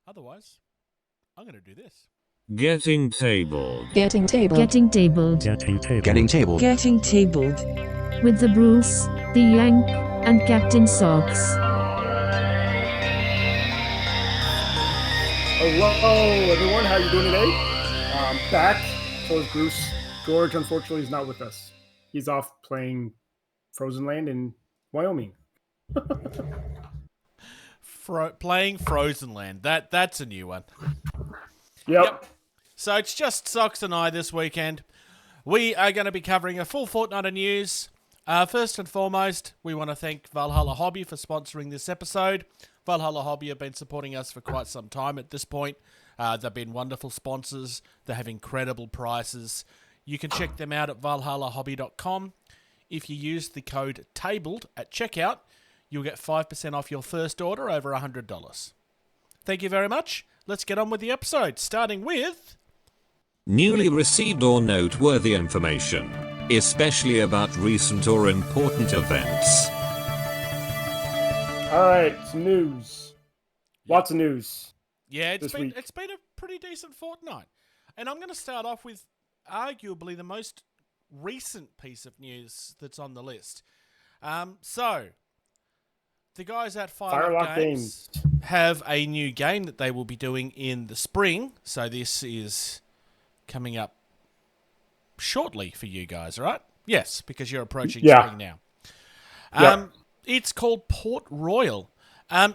Otherwise, I'm going to do this. Getting tabled. Getting tabled. Getting tabled. Getting tabled. Getting tabled. Getting tabled. With the Bruce, the Yank, and Captain Socks. Hello, everyone. How you doing today? Back. So is Bruce. George, unfortunately, is not with us. He's off playing Frozen Land in Wyoming. Playing Frozen Land. That's a new one. Yep. So it's just Socks and I this weekend. We are going to be covering a full fortnight of news. First and foremost, we want to thank Valhalla Hobby for sponsoring this episode. Valhalla Hobby have been supporting us for quite some time at this point. They've been wonderful sponsors. They have incredible prices. You can check them out at valhallahobby.com. If you use the code TABLED at checkout, you'll get 5% off your first order over $100. Thank you very much. Let's get on with the episode, starting with... Newly received or noteworthy information, especially about recent or important events. All right, some news. Lots of news. Yeah, it's week. been a pretty decent fortnight. And I'm going to start off with arguably the most recent piece of news that's on the list. So, the guys at Firelock Games have a new game that they will be doing in the spring. So this is coming up shortly for you guys, right? Yes, because you're approaching spring now. It's called Port Royal.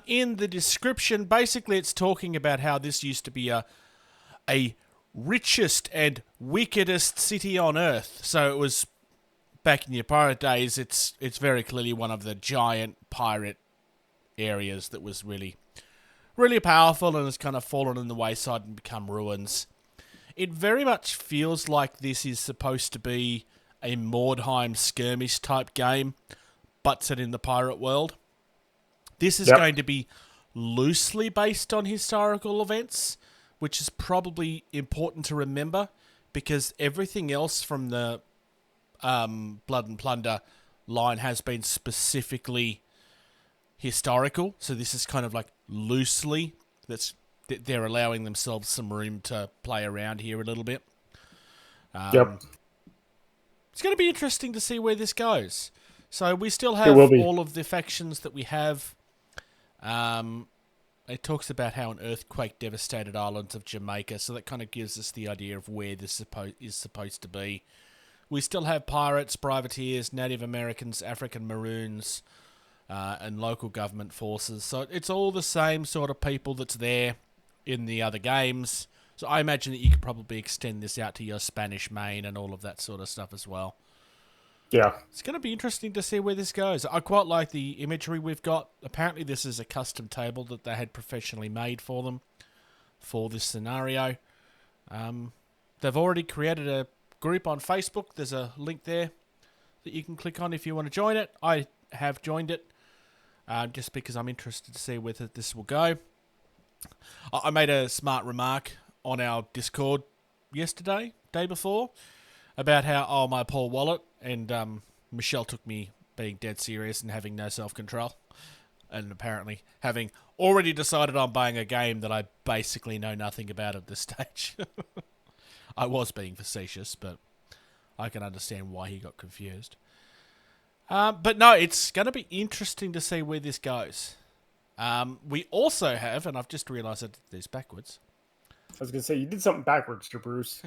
In the description, basically it's talking about how this used to be a richest and wickedest city on Earth. So it was, back in your pirate days, it's very clearly one of the giant pirate areas that was really, really powerful and has kind of fallen in the wayside and become ruins. It very much feels like this is supposed to be a Mordheim skirmish type game, but set in the pirate world. This is going to be loosely based on historical events, which is probably important to remember because everything else from the Blood and Plunder line has been specifically historical. So this is kind of like loosely. They're allowing themselves some room to play around here a little bit. It's going to be interesting to see where this goes. So we still have all of the factions that we have. It talks about how an earthquake devastated islands of Jamaica, so that kind of gives us the idea of where this is supposed to be. We still have pirates, privateers, Native Americans, African Maroons, and local government forces. So it's all the same sort of people that's there in the other games. So I imagine that you could probably extend this out to your Spanish main and all of that sort of stuff as well. Yeah. It's going to be interesting to see where this goes. I quite like the imagery we've got. Apparently this is a custom table that they had professionally made for them for this scenario. They've already created a group on Facebook. There's a link there that you can click on if you want to join it. I have joined it just because I'm interested to see whether this will go. I made a smart remark on our Discord day before, about how, my poor wallet, and Michelle took me being dead serious and having no self-control, and apparently having already decided on buying a game that I basically know nothing about at this stage. I was being facetious, but I can understand why he got confused. But no, it's going to be interesting to see where this goes. We also have, and I've just realised I did this backwards. I was going to say, you did something backwards, to Bruce.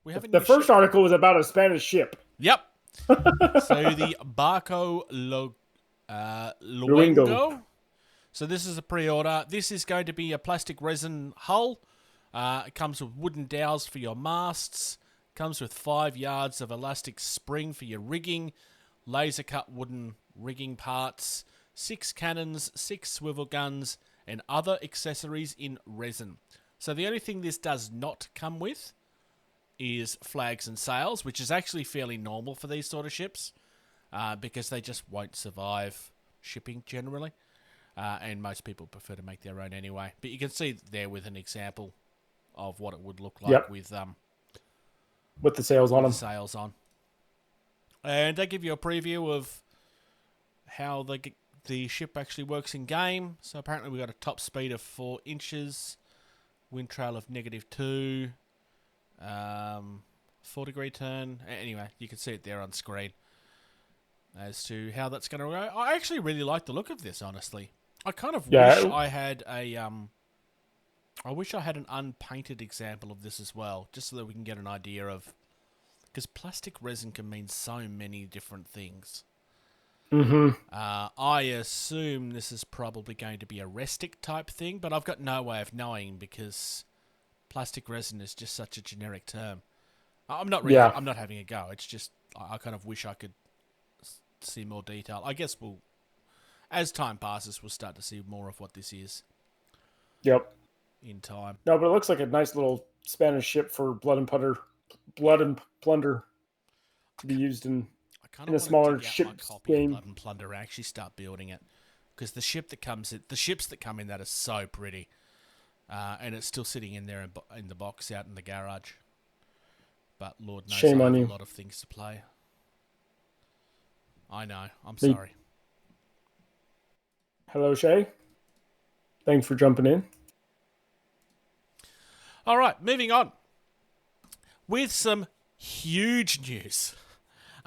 We have the first article was about a Spanish ship. Yep. So the Barco Luengo. So this is a pre-order. This is going to be a plastic resin hull. It comes with wooden dowels for your masts. Comes with 5 yards of elastic spring for your rigging. Laser cut wooden rigging parts. 6 cannons, 6 swivel guns, and other accessories in resin. So the only thing this does not come with is flags and sails, which is actually fairly normal for these sort of ships, because they just won't survive shipping generally, and most people prefer to make their own anyway. But you can see there with an example of what it would look like with the sails on them. And they give you a preview of how the ship actually works in game. So apparently we got a top speed of 4 inches, wind trail of -2, 4-degree turn. Anyway, you can see it there on screen as to how that's going to go. I actually really like the look of this, honestly. I kind of wish I had I wish I had an unpainted example of this as well, just so that we can get an idea of... Because plastic resin can mean so many different things. Mm-hmm. I assume this is probably going to be a restic type thing, but I've got no way of knowing because plastic resin is just such a generic term. I'm not having a go. It's just I kind of wish I could see more detail. I guess as time passes, we'll start to see more of what this is. Yep. In time. No, but it looks like a nice little Spanish ship for blood and plunder to be used in a smaller ship game. Blood and Plunder, and actually start building it, because the ships that come in that are so pretty, and it's still sitting in there in the box out in the garage. But Lord knows, shame I on have you. a lot of things to play. I know. I'm sorry. Hello, Shay. Thanks for jumping in. All right, moving on with some huge news.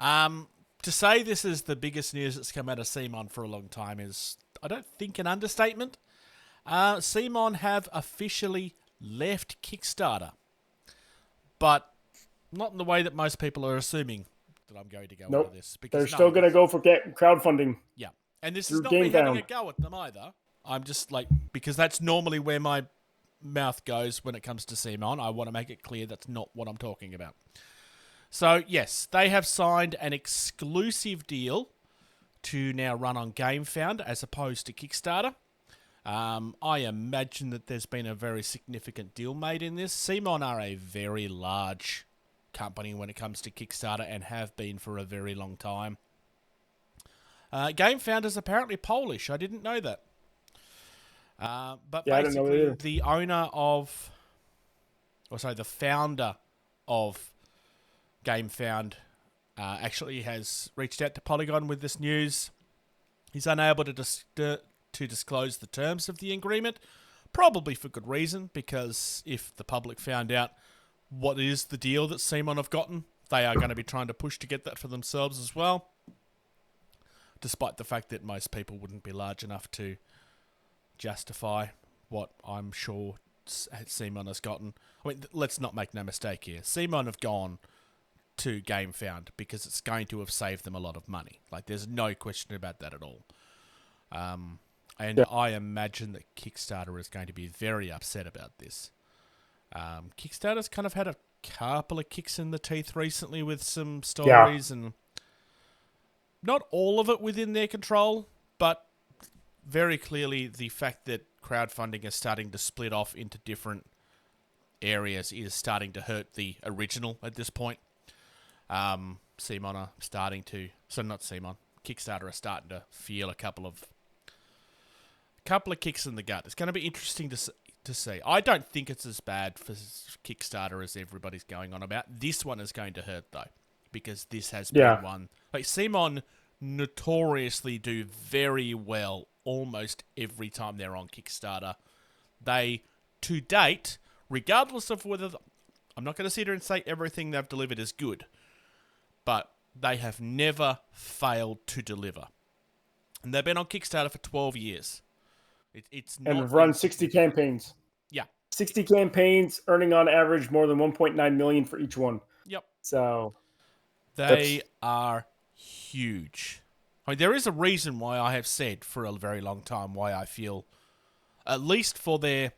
To say this is the biggest news that's come out of Cmon for a long time is, I don't think, an understatement. Cmon have officially left Kickstarter, but not in the way that most people are assuming that I'm going to go into this. Because they're still going to go for crowdfunding. Yeah, and this is not me having a go at them either. I'm just because that's normally where my mouth goes when it comes to Cmon. I want to make it clear that's not what I'm talking about. So, yes, they have signed an exclusive deal to now run on GameFound as opposed to Kickstarter. I imagine that there's been a very significant deal made in this. Cmon are a very large company when it comes to Kickstarter and have been for a very long time. GameFound is apparently Polish. I didn't know that. But basically, the founder of GameFound actually has reached out to Polygon with this news. He's unable to disclose the terms of the agreement, probably for good reason, because if the public found out what is the deal that Cmon have gotten, they are going to be trying to push to get that for themselves as well, despite the fact that most people wouldn't be large enough to justify what I'm sure Cmon has gotten. I mean, let's not make no mistake here. Cmon have gone to GameFound because it's going to have saved them a lot of money. There's no question about that at all. I imagine that Kickstarter is going to be very upset about this. Kickstarter's kind of had a couple of kicks in the teeth recently with some stories, and not all of it within their control, but very clearly the fact that crowdfunding is starting to split off into different areas is starting to hurt the original at this point. Cmon are starting to... So not Cmon. Kickstarter are starting to feel a couple of kicks in the gut. It's going to be interesting to see. I don't think it's as bad for Kickstarter as everybody's going on about. This one is going to hurt, though, because this has been one... Cmon notoriously do very well almost every time they're on Kickstarter. They, to date, regardless of whether... I'm not going to sit here and say everything they've delivered is good, but they have never failed to deliver. And they've been on Kickstarter for 12 years. It's not... And have run 60 campaigns. Yeah. 60 campaigns, earning on average more than 1.9 million for each one. Yep. So... They are huge. I mean, there is a reason why I have said for a very long time why I feel, at least for their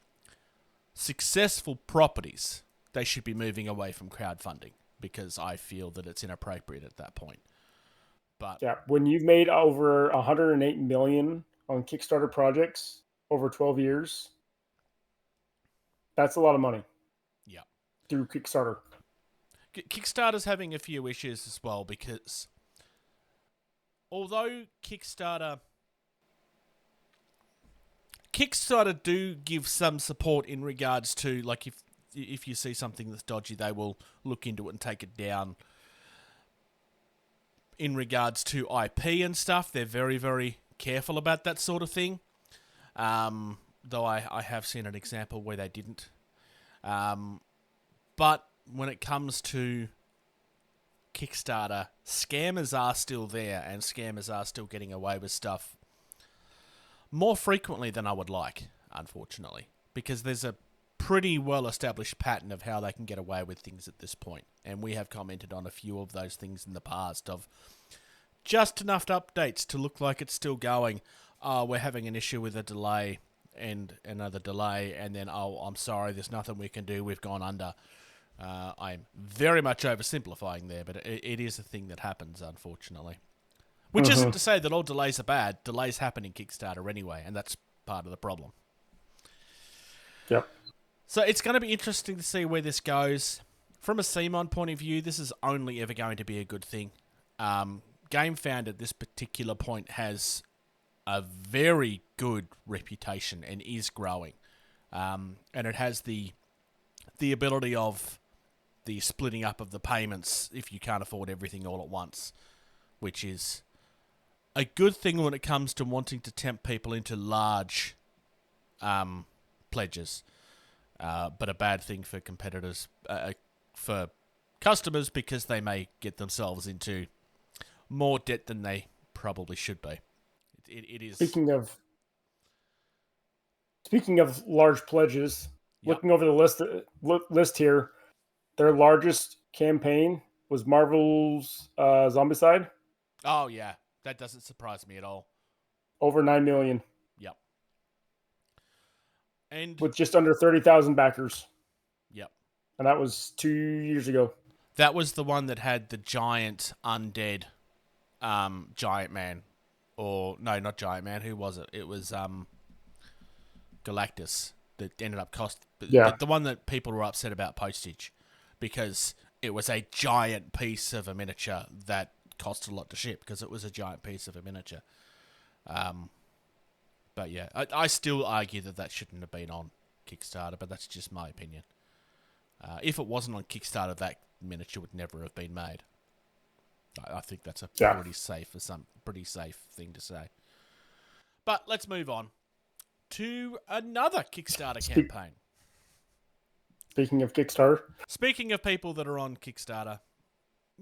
successful properties, they should be moving away from crowdfunding, because I feel that it's inappropriate at that point. But yeah, when you've made over 108 million on Kickstarter projects over 12 years, that's a lot of money. Yeah. Through Kickstarter. Kickstarter's having a few issues as well, because although Kickstarter do give some support in regards to, if you see something that's dodgy, they will look into it and take it down. In regards to IP and stuff, they're very, very careful about that sort of thing. Though I have seen an example where they didn't. But when it comes to Kickstarter, scammers are still there, and scammers are still getting away with stuff more frequently than I would like, unfortunately, because there's a pretty well-established pattern of how they can get away with things at this point, and we have commented on a few of those things in the past of just enough updates to look like it's still going. Oh, we're having an issue with a delay and another delay, and then, oh, I'm sorry, there's nothing we can do, we've gone under. I'm very much oversimplifying there, but it is a thing that happens, unfortunately. Which isn't to say that all delays are bad. Delays happen in Kickstarter anyway, and that's part of the problem. Yep. So it's going to be interesting to see where this goes. From a Cmon point of view, this is only ever going to be a good thing. GameFound at this particular point has a very good reputation and is growing. And it has the ability of the splitting up of the payments if you can't afford everything all at once, which is a good thing when it comes to wanting to tempt people into large pledges, but a bad thing for competitors, for customers, because they may get themselves into more debt than they probably should be. It is. Speaking of large pledges, Yep. looking over the list here, their largest campaign was Marvel's Zombicide. Oh, yeah. That doesn't surprise me at all. Over 9 million. Yep. And with just under 30,000 backers. Yep. And that was 2 years ago. That was the one that had the giant undead Giant Man. Or, no, not Giant Man. Who was it? It was Galactus that ended up the one that people were upset about postage because it was a giant piece of a miniature that cost a lot to ship because it was a giant piece of a miniature. But yeah, I still argue that shouldn't have been on Kickstarter, but that's just my opinion. If it wasn't on Kickstarter, that miniature would never have been made. I think that's a pretty safe thing to say. But let's move on to another Kickstarter campaign. Speaking of Kickstarter. Speaking of people that are on Kickstarter,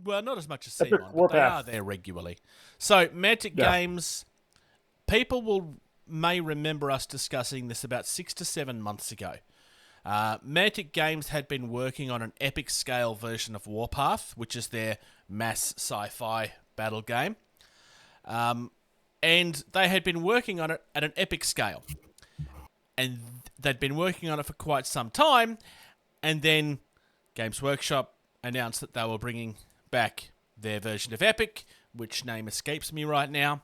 well, not as much as Epic Cmon, but Warpath. they are there regularly. So, Mantic Games, people may remember us discussing this about 6 to 7 months ago. Mantic Games had been working on an epic scale version of Warpath, which is their mass sci-fi battle game. And they had been working on it at an epic scale. And they'd been working on it for quite some time. And then Games Workshop announced that they were bringing back their version of Epic, which name escapes me right now.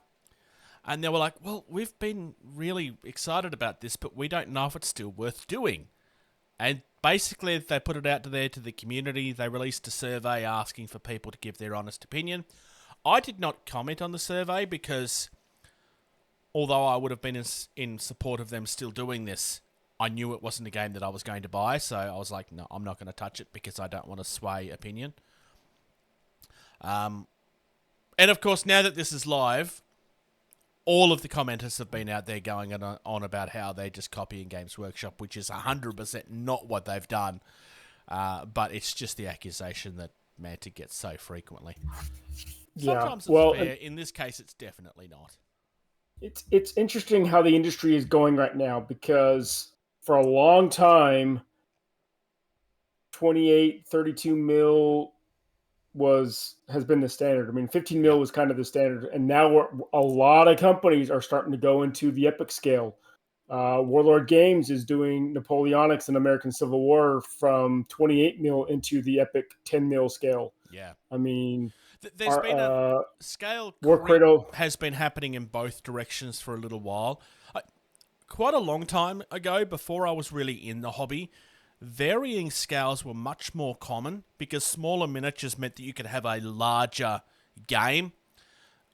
And they were like, well, we've been really excited about this, but we don't know if it's still worth doing. And basically, they put it out to the community. They released a survey asking for people to give their honest opinion. I did not comment on the survey because, although I would have been in support of them still doing this, I knew it wasn't a game that I was going to buy. So I was like, no, I'm not going to touch it because I don't want to sway opinion. And of course, now that this is live, all of the commenters have been out there going on about how they're just copying Games Workshop, which is 100% not what they've done. But it's just the accusation that Mantic gets so frequently. Sometimes it's fair. In this case, it's definitely not. It's interesting how the industry is going right now because for a long time, 28, 32 mil has been the standard. I mean, 15 mil was kind of the standard, and now a lot of companies are starting to go into the epic scale. Warlord Games is doing Napoleonics and American Civil War from 28 mil into the epic 10 mil scale. Yeah, I mean, there's been a scale has been happening in both directions for a little while. Quite a long time ago, before I was really in the hobby, varying scales were much more common because smaller miniatures meant that you could have a larger game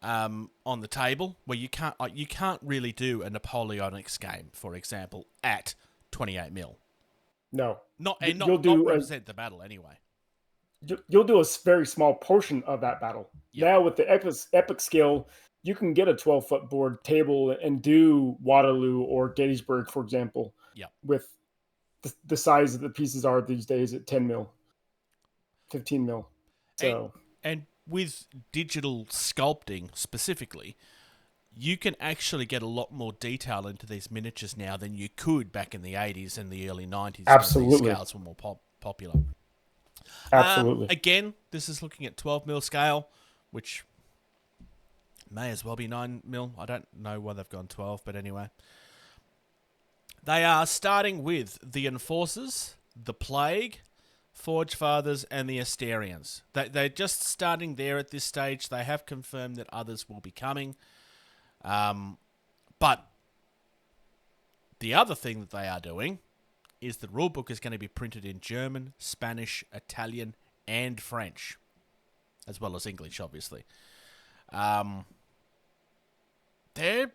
on the table where you can't really do a Napoleonics game, for example, at 28 mil. No, not represent the battle anyway. You'll do a very small portion of that battle. Yep. Now with the epic scale, you can get a 12-foot board table and do Waterloo or Gettysburg, for example, with the size that the pieces are these days at 10 mil, 15 mil. So and with digital sculpting specifically, you can actually get a lot more detail into these miniatures now than you could back in the 80s and the early 90s. Absolutely. When these scales were more popular. Absolutely. Again, this is looking at 12 mil scale, which may as well be 9 mil. I don't know why they've gone 12, but anyway. They are starting with the Enforcers, the Plague, Forge Fathers, and the Asterians. They're just starting there at this stage. They have confirmed that others will be coming. But the other thing that they are doing is the rulebook is going to be printed in German, Spanish, Italian, and French, as well as English, obviously. They're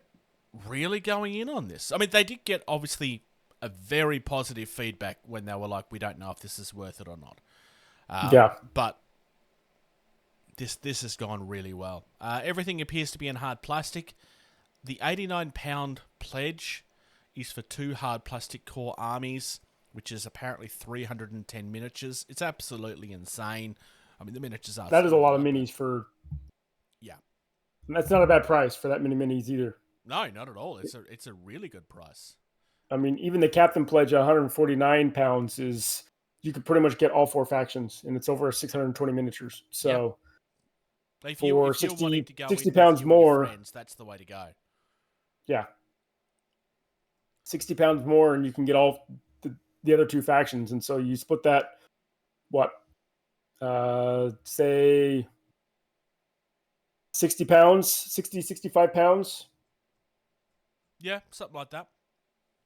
really going in on this. I mean, they did get, obviously, a very positive feedback when they were like, we don't know if this is worth it or not. But this has gone really well. Everything appears to be in hard plastic. The £89 pledge is for 2 hard plastic core armies, which is apparently 310 miniatures. It's absolutely insane. I mean, the miniatures are... That is a lot of minis for... Yeah. And that's not a bad price for that many minis either. No, not at all. It's a really good price. I mean, even the Captain pledge at 149 pounds is... You could pretty much get all 4 factions, and it's over 620 miniatures. So, if for you're 60 to go pounds more... Friends, that's the way to go. Yeah. 60 pounds more, and you can get all the other 2 factions. And so you split that, say 60 pounds, 60, 65 pounds. Yeah, something like that.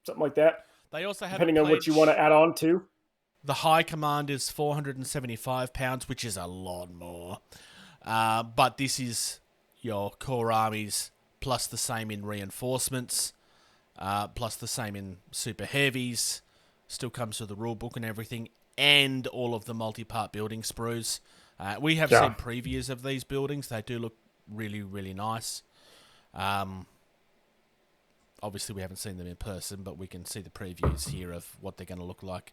Something like that. They also have depending on what you want to add on to. The High Command is 475 pounds, which is a lot more. But this is your core armies, plus the same in reinforcements, plus the same in super heavies. Still comes with the rule book and everything, and all of the multi-part building sprues. We have seen previews of these buildings. They do look really, really nice. Obviously, we haven't seen them in person, but we can see the previews here of what they're going to look like.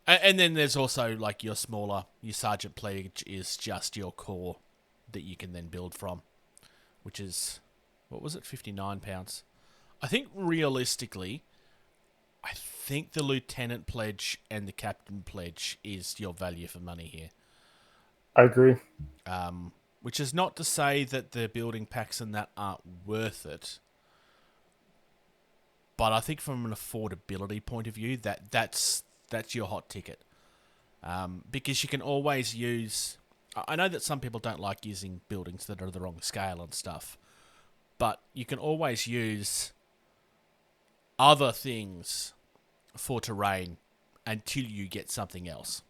And then there's also like your smaller, your Sergeant Pledge is just your core that you can then build from, which is, what was it, 59 pounds? I think realistically, I think the Lieutenant Pledge and the Captain Pledge is your value for money here. I agree. Which is not to say that the building packs and that aren't worth it. But I think from an affordability point of view, that's your hot ticket. Because you can always use... I know that some people don't like using buildings that are the wrong scale and stuff. But you can always use other things for terrain until you get something else.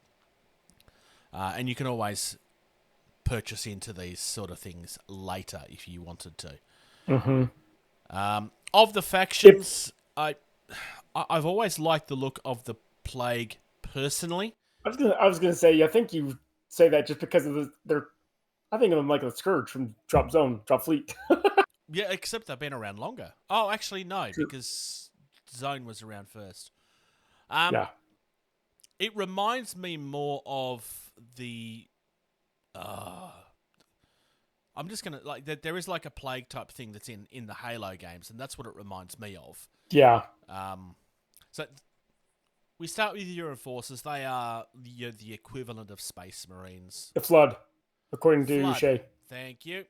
And you can always purchase into these sort of things later if you wanted to. Mm-hmm. Of the factions, I've always liked the look of the Plague personally. I was gonna say, I think you say that just because of I think of them like a Scourge from Drop Fleet. Yeah, except they've been around longer. Oh, actually no, because Zone was around first. Yeah. It reminds me more of the... I'm just going to... like there is like a Plague type thing that's in the Halo games, and that's what it reminds me of. Yeah. So we start with your Enforcers. They are the equivalent of Space Marines. The Flood, according to Shay. Thank you.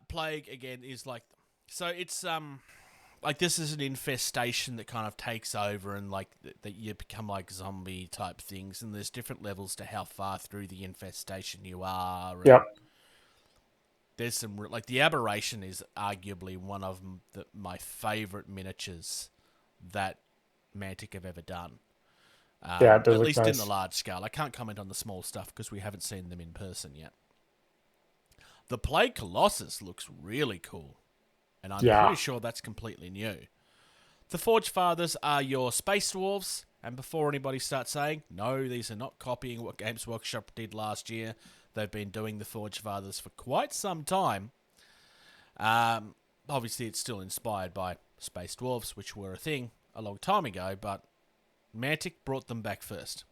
Plague, again, is like... So it's... like this is an infestation that kind of takes over, and like that you become like zombie type things, and there's different levels to how far through the infestation you are. Yep. There's some like the Aberration is arguably one of my favorite miniatures that Mantic have ever done. Yeah, it does at look least nice. in the large scale. I can't comment on the small stuff because we haven't seen them in person yet. The Plague Colossus looks really cool. And I'm pretty sure that's completely new. The Forge Fathers are your Space Dwarves. And before anybody starts saying, no, these are not copying what Games Workshop did last year, They've been doing the Forge Fathers for quite some time. Obviously, it's still inspired by Space Dwarves, which were a thing a long time ago, but Mantic brought them back first.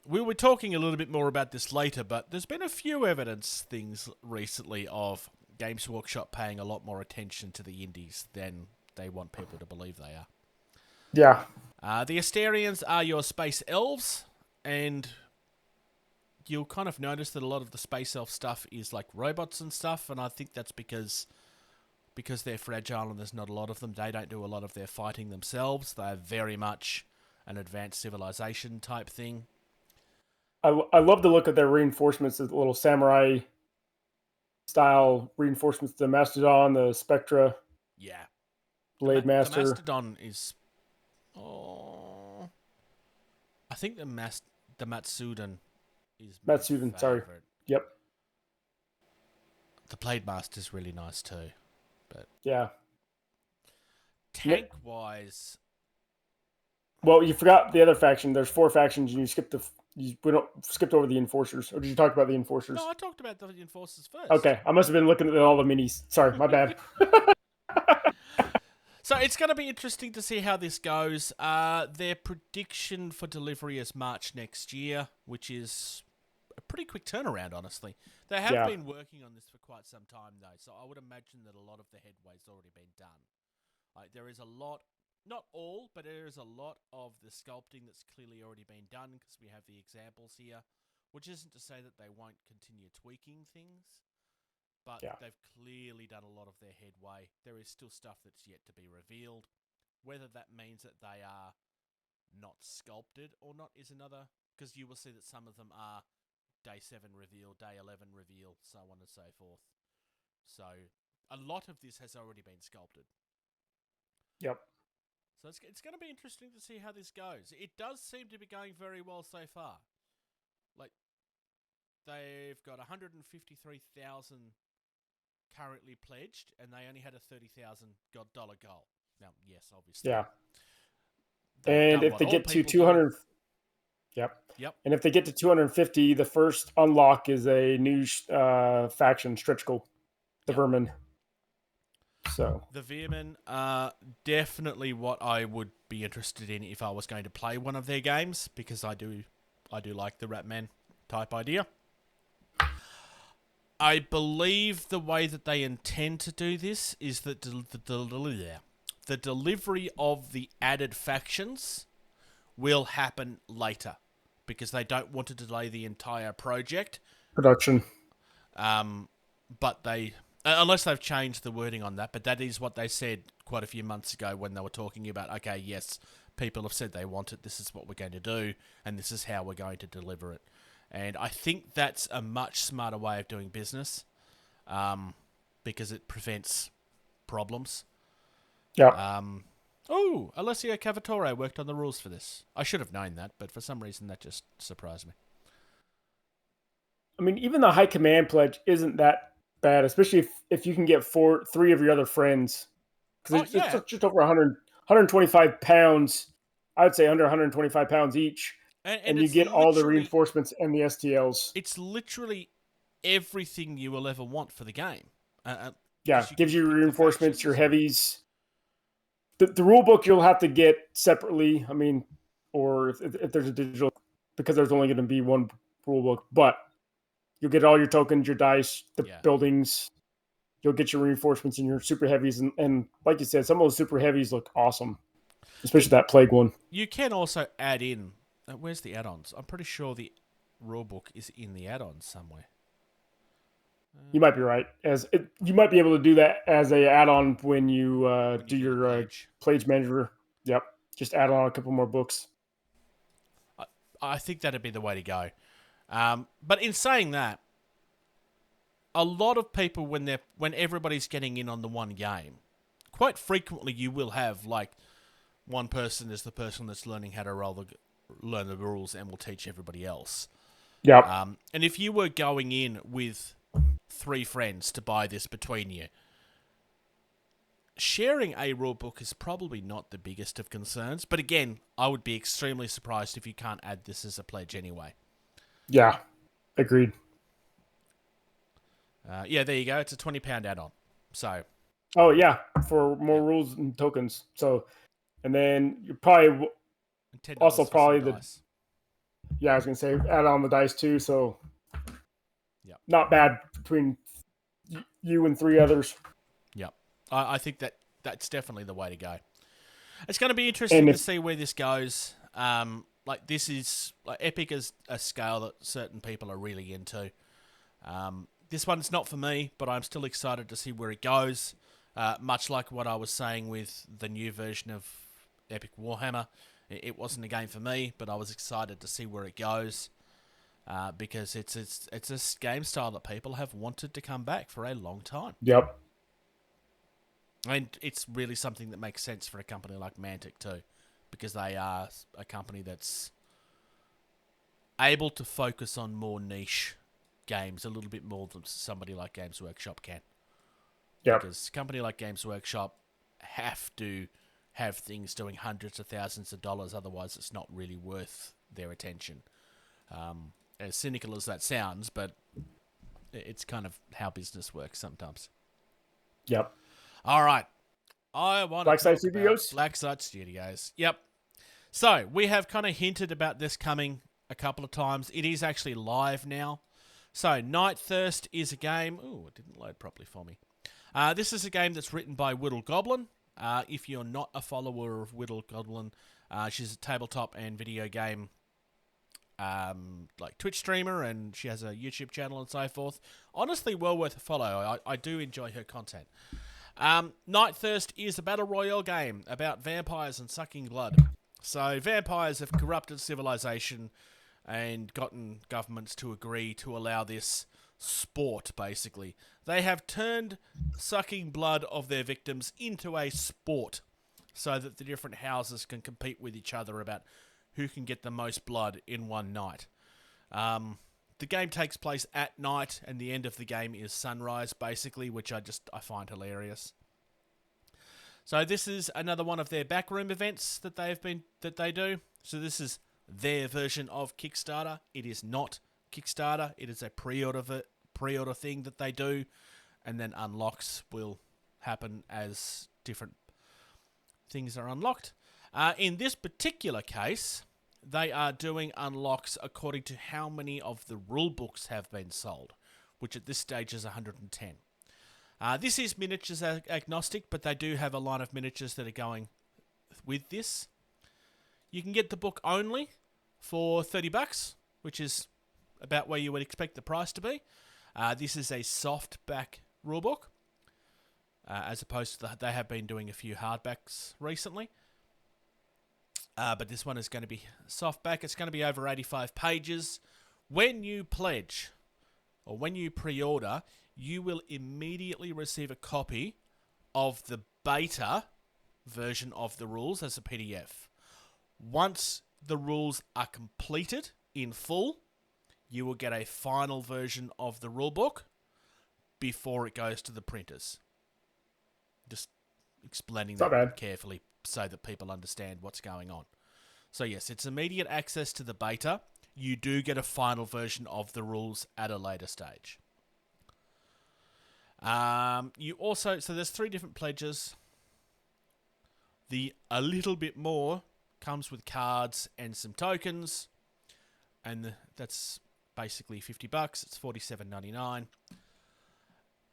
We were talking a little bit more about this later, but there's been a few evidence things recently of Games Workshop paying a lot more attention to the indies than they want people to believe they are. Yeah. The Asterians are your space elves, and you'll kind of notice that a lot of the space elf stuff is like robots and stuff, and I think that's because they're fragile and there's not a lot of them. They don't do a lot of their fighting themselves. They're very much an advanced civilization type thing. I love the look of their reinforcements, the little samurai style reinforcements, the Mastodon, the Spectra. Yeah. Blade Master. The Mastodon is... Oh... I think the Matsudan is my Matsudan, sorry. favorite. Yep. The Blade Master is really nice too. But yeah. Tank-wise... Well, you forgot the other faction. There's 4 factions, and we skipped over the Enforcers. Or did you talk about the Enforcers? No, I talked about the Enforcers first. Okay, I must have been looking at all the minis. Sorry, my bad. So it's going to be interesting to see how this goes. Their prediction for delivery is March next year, which is a pretty quick turnaround, honestly. They have been working on this for quite some time, though, so I would imagine that a lot of the headway's already been done. There is a lot... Not all, but there is a lot of the sculpting that's clearly already been done, because we have the examples here, which isn't to say that they won't continue tweaking things, but they've clearly done a lot of their headway. There is still stuff that's yet to be revealed. Whether that means that they are not sculpted or not is another, because you will see that some of them are day 7 reveal, day 11 reveal, so on and so forth. So a lot of this has already been sculpted. Yep. So it's going to be interesting to see how this goes. It does seem to be going very well so far. Like, they've got 153,000 currently pledged, and they only had a $30,000 goal. Now, yes, obviously. Yeah. And if they get to 200... Yep. And if they get to 250, the first unlock is a new faction, Stretch Goal, the Vermin. So the Veermen are definitely what I would be interested in if I was going to play one of their games, because I do like the Ratman type idea. I believe the way that they intend to do this is that the delivery of the added factions will happen later, because they don't want to delay the entire project production. But they... unless they've changed the wording on that, but that is what they said quite a few months ago when they were talking about, okay, yes, people have said they want it, this is what we're going to do, and this is how we're going to deliver it. And I think that's a much smarter way of doing business, because it prevents problems. Yeah. Alessio Cavatore worked on the rules for this. I should have known that, but for some reason that just surprised me. I mean, even the high command pledge isn't that bad, especially if you can get 3 of your other friends, because it's just over 125 pounds. I would say under 125 pounds each, and you get all the reinforcements and the STLs. It's literally everything you will ever want for the game. Gives you reinforcements, your heavies. The rule book you'll have to get separately. I mean, or if there's a digital, because there's only going to be one rule book, but you'll get all your tokens, your dice, the buildings. You'll get your reinforcements and your super heavies. And like you said, some of those super heavies look awesome, especially that plague one. You can also add in... where's the add-ons? I'm pretty sure the rulebook is in the add-ons somewhere. You might be right. You might be able to do that as a add-on when you do your Pledge Manager. Yep. Just add on a couple more books. I think that'd be the way to go. But in saying that, a lot of people, when everybody's getting in on the one game, quite frequently you will have like one person is the person that's learning how to learn the rules and will teach everybody else. Yeah. And if you were going in with 3 friends to buy this between you, sharing a rule book is probably not the biggest of concerns. But again, I would be extremely surprised if you can't add this as a pledge anyway. Yeah. Agreed. Yeah, there you go. It's a £20 add-on. So, Oh yeah, for more rules and tokens. So, and then you probably $10 also for probably some dice. I was gonna say add on the dice too. So, Yep. not bad between you and 3 others. Yep. I think that's definitely the way to go. It's going to be interesting to see where this goes. This is Epic is a scale that certain people are really into. This one's not for me, but I'm still excited to see where it goes. Much like what I was saying with the new version of Epic Warhammer, it wasn't a game for me, but I was excited to see where it goes because it's a game style that people have wanted to come back for a long time. Yep. And it's really something that makes sense for a company like Mantic too, because they are a company that's able to focus on more niche games a little bit more than somebody like Games Workshop can. Yep. Because a company like Games Workshop have to have things doing hundreds of thousands of dollars, otherwise it's not really worth their attention. As cynical as that sounds, but it's kind of how business works sometimes. Yep. All right. I want Black to Site talk Studios? about Black Site Studios. Yep. So, we have kind of hinted about this coming a couple of times. It is actually live now. So, Night Thirst is a game... Ooh, it didn't load properly for me. This is a game that's written by WittyGoblin. If you're not a follower of WittyGoblin, she's a tabletop and video game Twitch streamer, and she has a YouTube channel and so forth. Honestly, well worth a follow. I do enjoy her content. Night Thirst is a battle royale game about vampires and sucking blood. So vampires have corrupted civilization and gotten governments to agree to allow this sport, basically. They have turned sucking blood of their victims into a sport so that the different houses can compete with each other about who can get the most blood in one night. The game takes place at night, and the end of the game is sunrise, basically, which I find hilarious. So this is another one of their backroom events that they do. So this is their version of Kickstarter. It is not Kickstarter. It is a pre-order thing that they do, and then unlocks will happen as different things are unlocked. In this particular case, they are doing unlocks according to how many of the rule books have been sold, which at this stage is 110. This is miniatures agnostic, but they do have a line of miniatures that are going with this. You can get the book only for $30, which is about where you would expect the price to be. This is a softback rulebook, as opposed to they have been doing a few hardbacks recently. But this one is going to be softback. It's going to be over 85 pages. When you pledge, or when you pre-order, you will immediately receive a copy of the beta version of the rules as a PDF. Once the rules are completed in full, you will get a final version of the rulebook before it goes to the printers. Just explaining that carefully so that people understand what's going on. So yes, it's immediate access to the beta. You do get a final version of the rules at a later stage. So there's 3 different pledges. The a little bit more comes with cards and some tokens, and that's basically $50. It's $47.99.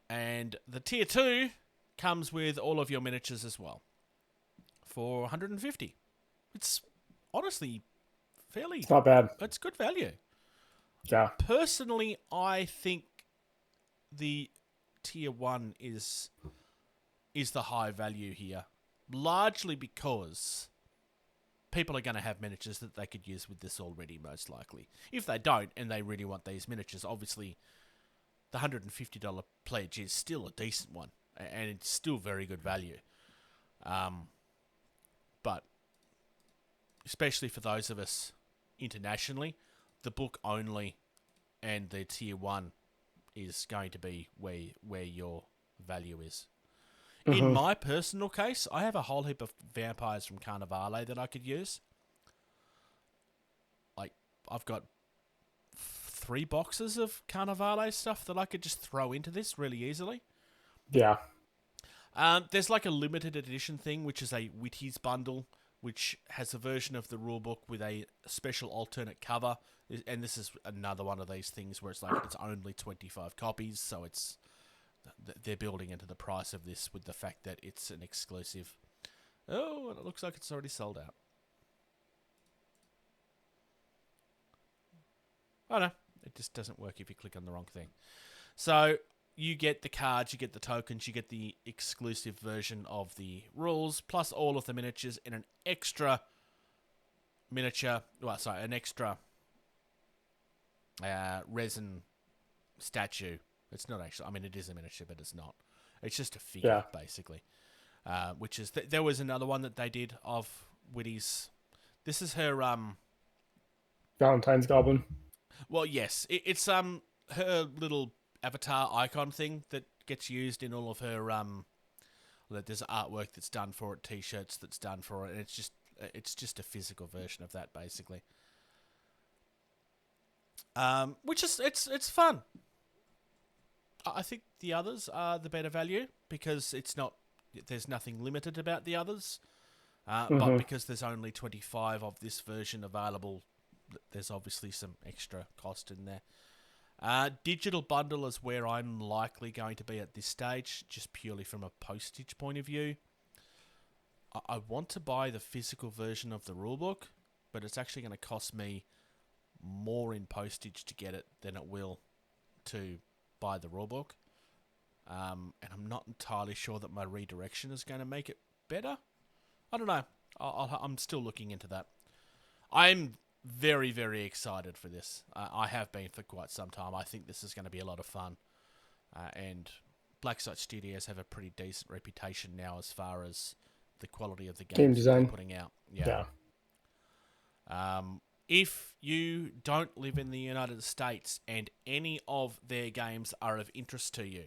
And the tier 2 comes with all of your miniatures as well for $150. It's honestly fairly... It's not bad. It's good value. Yeah. Personally, I think the tier 1 is the high value here, largely because people are going to have miniatures that they could use with this already, most likely. If they don't, and they really want these miniatures, obviously the $150 pledge is still a decent one, and it's still very good value. But especially for those of us internationally, the book only and the tier 1 is going to be where your value is. Mm-hmm. In my personal case, I have a whole heap of vampires from Carnivale that I could use. I've got 3 boxes of Carnivale stuff that I could just throw into this really easily. Yeah. There's like a limited edition thing, which is a Witty's bundle, which has a version of the rulebook with a special alternate cover. And this is another one of these things where it's like it's only 25 copies, so they're building into the price of this with the fact that it's an exclusive. Oh, and it looks like it's already sold out. Oh no, it just doesn't work if you click on the wrong thing. So you get the cards, you get the tokens, you get the exclusive version of the rules, plus all of the miniatures in an extra an extra resin statue. It's not actually, I mean, it is a miniature, but it's not. It's just a figure, basically. Which is, there was another one that they did of Witty's. This is her, Valentine's Goblin. well, yes, it's her little avatar icon thing that gets used in all of her there's artwork that's done for it, t-shirts that's done for it, and it's just a physical version of that, basically. Which is it's fun. I think the others are the better value because there's nothing limited about the others, but because there's only 25 of this version available, there's obviously some extra cost in there. Digital bundle is where I'm likely going to be at this stage, just purely from a postage point of view. I want to buy the physical version of the rulebook, but it's actually going to cost me more in postage to get it than it will to buy the rulebook. And I'm not entirely sure that my redirection is going to make it better. I don't know. I'm still looking into that. I'm very, very excited for this. I have been for quite some time. I think this is going to be a lot of fun. And Blacksite Studios have a pretty decent reputation now as far as the quality of the Game games design they're putting out. Yeah. If you don't live in the United States and any of their games are of interest to you,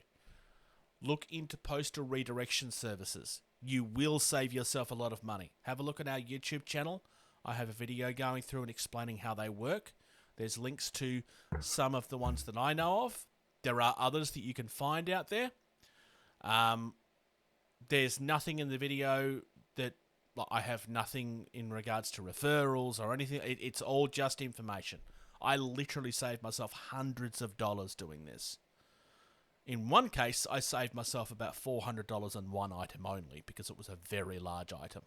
look into postal redirection services. You will save yourself a lot of money. Have a look at our YouTube channel. I have a video going through and explaining how they work. There's links to some of the ones that I know of. There are others that you can find out there. There's nothing in the video that I have nothing in regards to referrals or anything. It's all just information. I literally saved myself hundreds of dollars doing this. In one case, I saved myself about $400 on one item only because it was a very large item.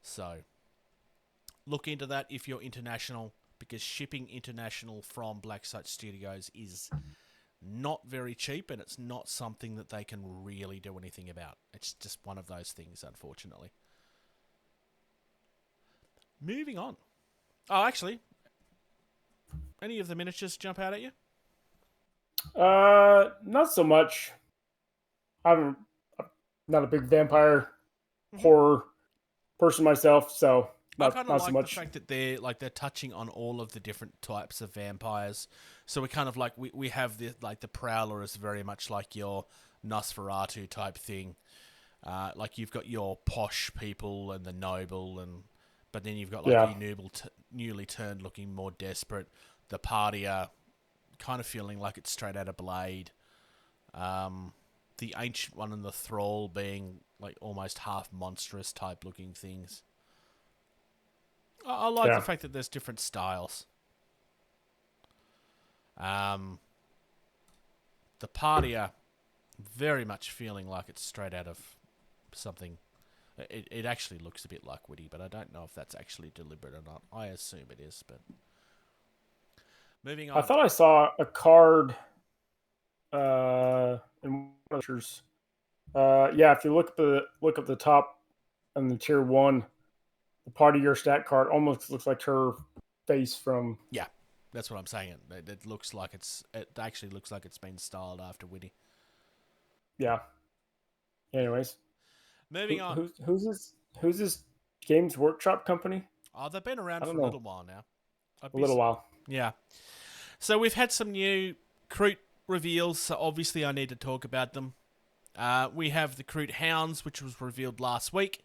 So look into that if you're international, because shipping international from Blacksite Studios is not very cheap, and it's not something that they can really do anything about. It's just one of those things, unfortunately. Moving on. Oh, actually, any of the miniatures jump out at you? Not so much. I'm not a big vampire horror person myself, so I kind of not like so much. the fact that they're touching on all of the different types of vampires. So we kind of like we have the Prowler is very much like your Nosferatu type thing. Like you've got your posh people and the noble, but then you've got like your newly turned looking more desperate. The partier, kind of feeling like it's straight out of Blade. The ancient one and the thrall being like almost half monstrous type looking things. I like the fact that there's different styles. The partier, very much feeling like it's straight out of something. It actually looks a bit like Witty, but I don't know if that's actually deliberate or not. I assume it is, but moving on. I thought I saw a card in one of the pictures. If you look up the top and the tier 1, the part of your stat card almost looks like her face from. Yeah, that's what I'm saying. It looks like it actually looks like it's been styled after Witty. Yeah. Anyways, moving on. Who's this Games Workshop company? Oh, they've been around for a little while now. A little while. Yeah. So we've had some new Kroot reveals, so obviously I need to talk about them. We have the Kroot Hounds, which was revealed last week,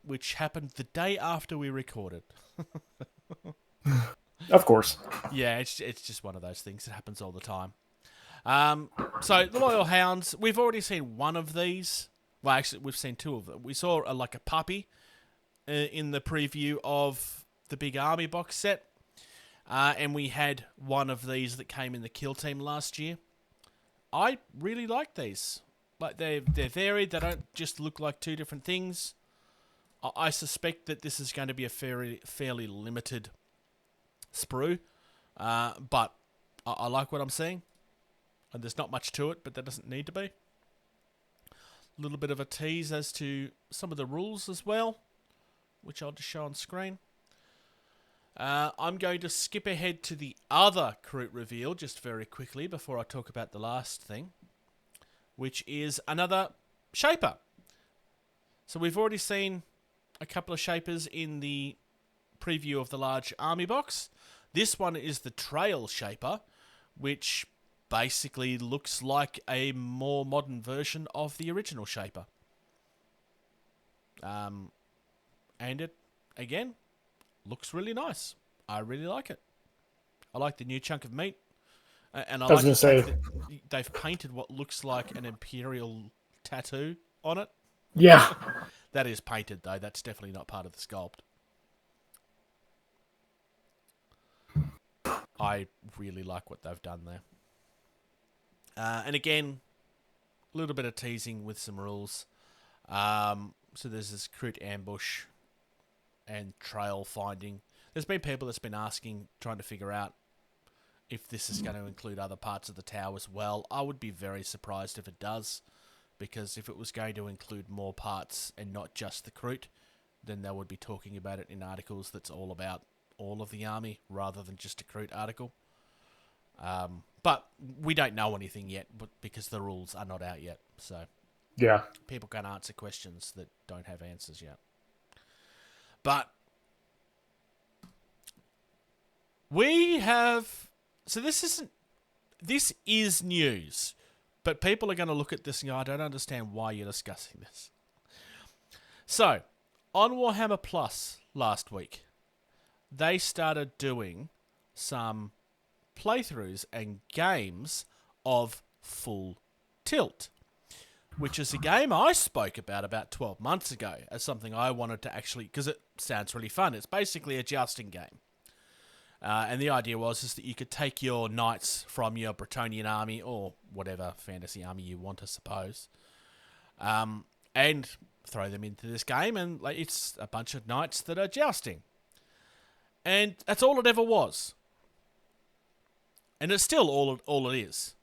which happened the day after we recorded. Of course. Yeah, it's just one of those things that happens all the time. So the Loyal Hounds, we've already seen one of these. Well, actually, we've seen two of them. We saw like a puppy in the preview of the Big Army box set, and we had one of these that came in the Kill Team last year. I really like these. Like they're varied. They don't just look like two different things. I suspect that this is going to be a fairly limited sprue, but I like what I'm seeing. And there's not much to it, but there doesn't need to be. A little bit of a tease as to some of the rules as well, which I'll just show on screen. I'm going to skip ahead to the other Kroot reveal just very quickly before I talk about the last thing, which is another Shaper. So we've already seen a couple of Shapers in the preview of the large army box. This one is the Trail Shaper, which basically looks like a more modern version of the original Shaper. And it, again, looks really nice. I really like it. I like the new chunk of meat. And I like the fact that they've painted what looks like an Imperial tattoo on it. Yeah. That is painted, though. That's definitely not part of the sculpt. I really like what they've done there. And again, a little bit of teasing with some rules. So there's this Kroot ambush and trail finding. There's been people that's been asking, trying to figure out if this is going to include other parts of the tower as well. I would be very surprised if it does, because if it was going to include more parts and not just the Kroot, then they would be talking about it in articles that's all about all of the army rather than just a Kroot article. But we don't know anything yet, because the rules are not out yet. So yeah, people can answer questions that don't have answers yet. But we have... So this is news, but people are going to look at this and go, I don't understand why you're discussing this. So, on Warhammer Plus last week, they started doing some playthroughs and games of Full Tilt, which is a game I spoke about 12 months ago as something I wanted to actually, because it sounds really fun. It's basically a jousting game. And the idea is that you could take your knights from your Bretonnian army, or whatever fantasy army you want, I suppose, and throw them into this game, and it's a bunch of knights that are jousting. And that's all it ever was. And it's still all it is.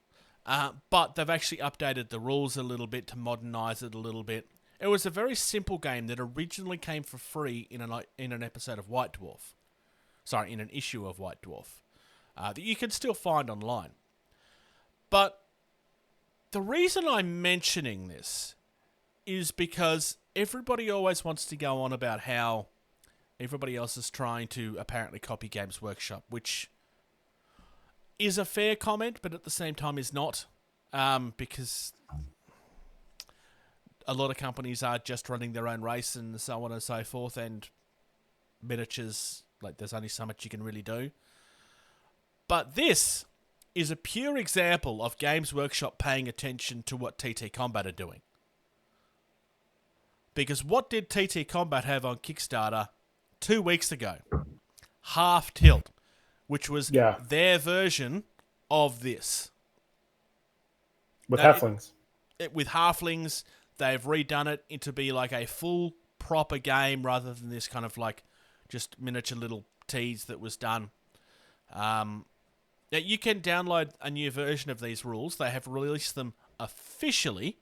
But they've actually updated the rules a little bit to modernize it a little bit. It was a very simple game that originally came for free in an episode of White Dwarf. Sorry, in an issue of White Dwarf. That you can still find online. But the reason I'm mentioning this is because everybody always wants to go on about how everybody else is trying to apparently copy Games Workshop, which is a fair comment, but at the same time is not, because a lot of companies are just running their own race and so on and so forth, and miniatures, there's only so much you can really do. But this is a pure example of Games Workshop paying attention to what TT Combat are doing. Because what did TT Combat have on Kickstarter 2 weeks ago? Half Tilt, which was their version of this. With halflings. With halflings, they've redone it into be like a full, proper game rather than this kind of just miniature little tease that was done. Now you can download a new version of these rules. They have released them officially.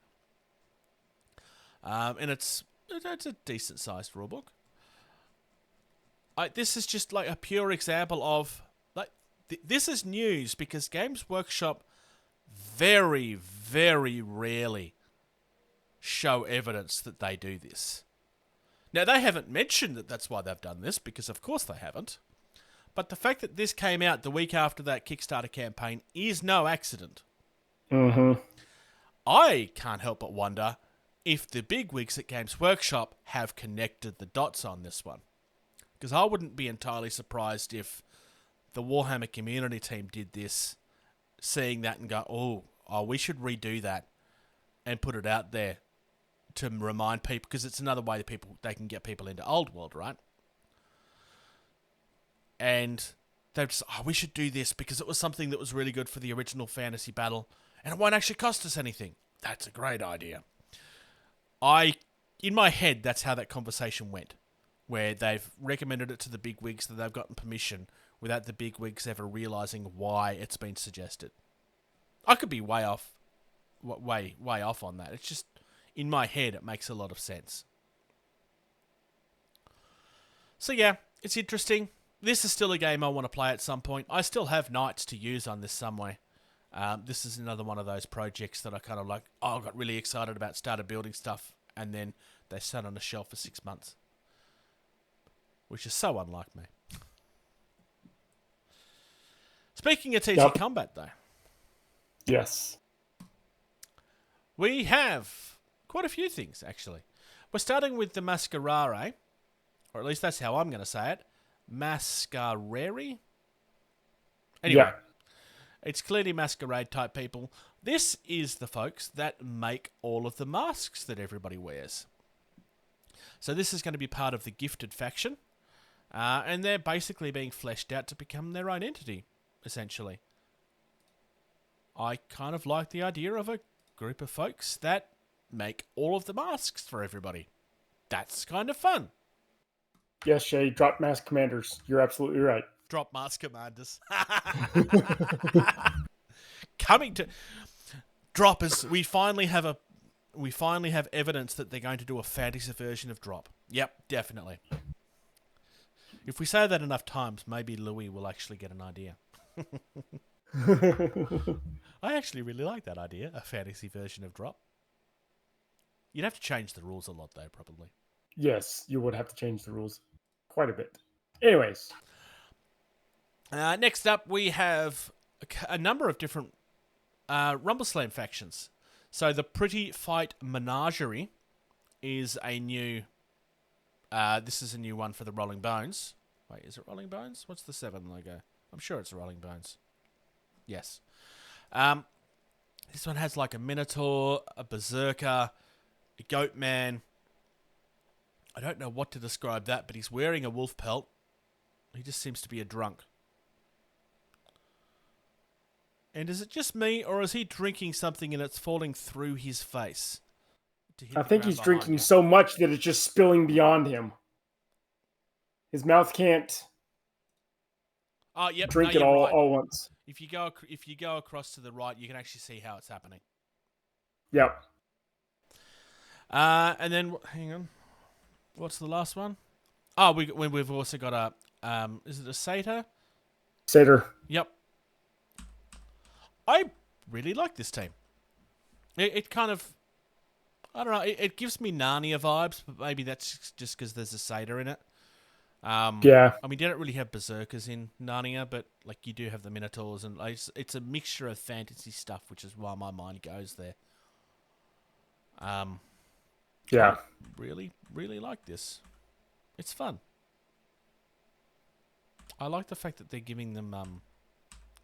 And it's a decent-sized rulebook. This is just a pure example of... this is news because Games Workshop very, very rarely show evidence that they do this. Now, they haven't mentioned that that's why they've done this, because of course they haven't. But the fact that this came out the week after that Kickstarter campaign is no accident. Mm-hmm. I can't help but wonder if the bigwigs at Games Workshop have connected the dots on this one. Because I wouldn't be entirely surprised if the Warhammer community team did this, seeing that and go, oh, we should redo that and put it out there to remind people, because it's another way that they can get people into Old World, right? And they've just, we should do this because it was something that was really good for the original fantasy battle, and it won't actually cost us anything. That's a great idea. In my head, that's how that conversation went, where they've recommended it to the bigwigs, that they've gotten permission without the bigwigs ever realizing why it's been suggested. I could be way off on that. It's just, in my head, it makes a lot of sense. So yeah, it's interesting. This is still a game I want to play at some point. I still have knights to use on this some way. This is another one of those projects that I kind of like, I got really excited about, started building stuff, and then they sat on a shelf for 6 months. Which is so unlike me. Speaking of TC Combat, though. Yes. We have quite a few things, actually. We're starting with the Masquerare, or at least that's how I'm going to say it. Masquerare? Anyway, it's clearly masquerade type people. This is the folks that make all of the masks that everybody wears. So this is going to be part of the Gifted faction. And they're basically being fleshed out to become their own entity, essentially. I kind of like the idea of a group of folks that make all of the masks for everybody. That's kind of fun. Yes, Shay, drop mask commanders. You're absolutely right. Drop mask commanders. Coming to droppers, we finally have evidence that they're going to do a fantasy version of Drop. Yep, definitely. If we say that enough times, maybe Louis will actually get an idea. I actually really like that idea, a fantasy version of Drop. You'd have to change the rules a lot, though, probably. Yes, you would have to change the rules quite a bit. Anyways. Next up, we have a number of different Rumble Slam factions. So the Pretty Fight Menagerie is a new... this is a new one for the Rolling Bones. Wait, is it Rolling Bones? What's the 7 logo? I'm sure it's Rolling Bones. Yes. This one has like a Minotaur, a Berserker, a Goat Man. I don't know what to describe that, but he's wearing a wolf pelt. He just seems to be a drunk. And is it just me, or is he drinking something and it's falling through his face? I think he's drinking so much that it's just spilling beyond him. His mouth can't drink it all once. If you go across to the right, you can actually see how it's happening. Yep. And then hang on, what's the last one? Oh, we've also got a is it a satyr? Satyr. Yep. I really like this team. It kind of, I don't know, it gives me Narnia vibes, but maybe that's just because there's a satyr in it. Yeah. I mean, you don't really have berserkers in Narnia, but like you do have the Minotaurs, and like, it's a mixture of fantasy stuff, which is why my mind goes there. Yeah. I really, really like this. It's fun. I like the fact that they're giving them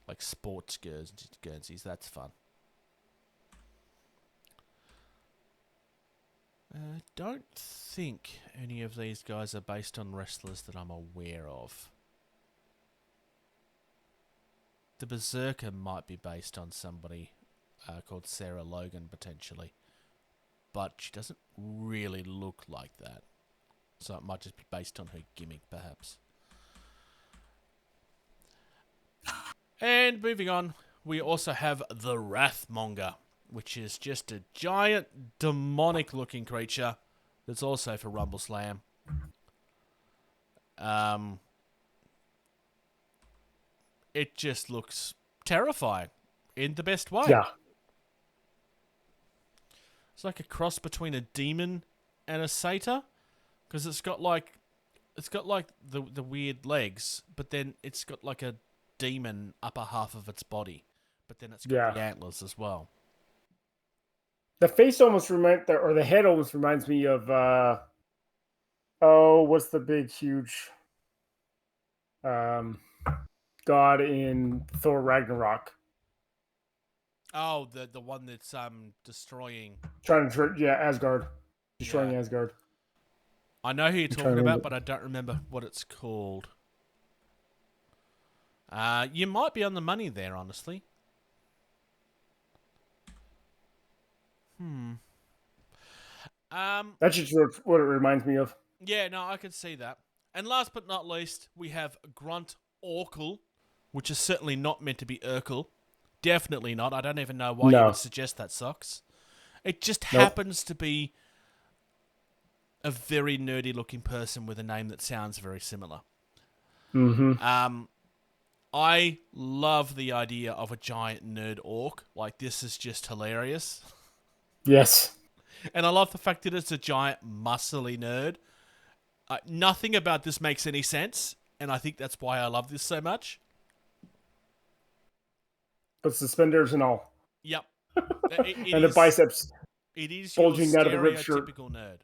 like sports Guernseys. That's fun. I don't think any of these guys are based on wrestlers that I'm aware of. The Berserker might be based on somebody called Sarah Logan, potentially. But she doesn't really look like that. So it might just be based on her gimmick, perhaps. And moving on, we also have the Wrathmonger, which is just a giant, demonic-looking creature that's also for Rumble Slam. It just looks terrifying in the best way. Yeah. It's like a cross between a demon and a satyr, because it's got like the weird legs, but then it's got like a demon upper half of its body, but then it's got the antlers as well. The face almost the head almost reminds me of what's the big huge the god in Thor Ragnarok. Oh, the one that's destroying. Asgard. Destroying Yeah. Asgard. I know who you're I'm trying talking to about, remember. but I don't remember what it's called. You might be on the money there, honestly. That's just what it reminds me of. Yeah, no, I can see that. And last but not least, we have Grunt Orkle, which is certainly not meant to be Urkel. Definitely not. I don't even know why you No. would suggest that, Socks. It just Nope. happens to be a very nerdy looking person with a name that sounds very similar. Mm-hmm. I love the idea of a giant nerd orc. Like, this is just hilarious. Yes. And I love the fact that it's a giant muscly nerd. Nothing about this makes any sense, and I think that's why I love this so much. But suspenders and all. Yep. And the biceps. It is bulging your out of the ripped shirt. stereotypical nerd.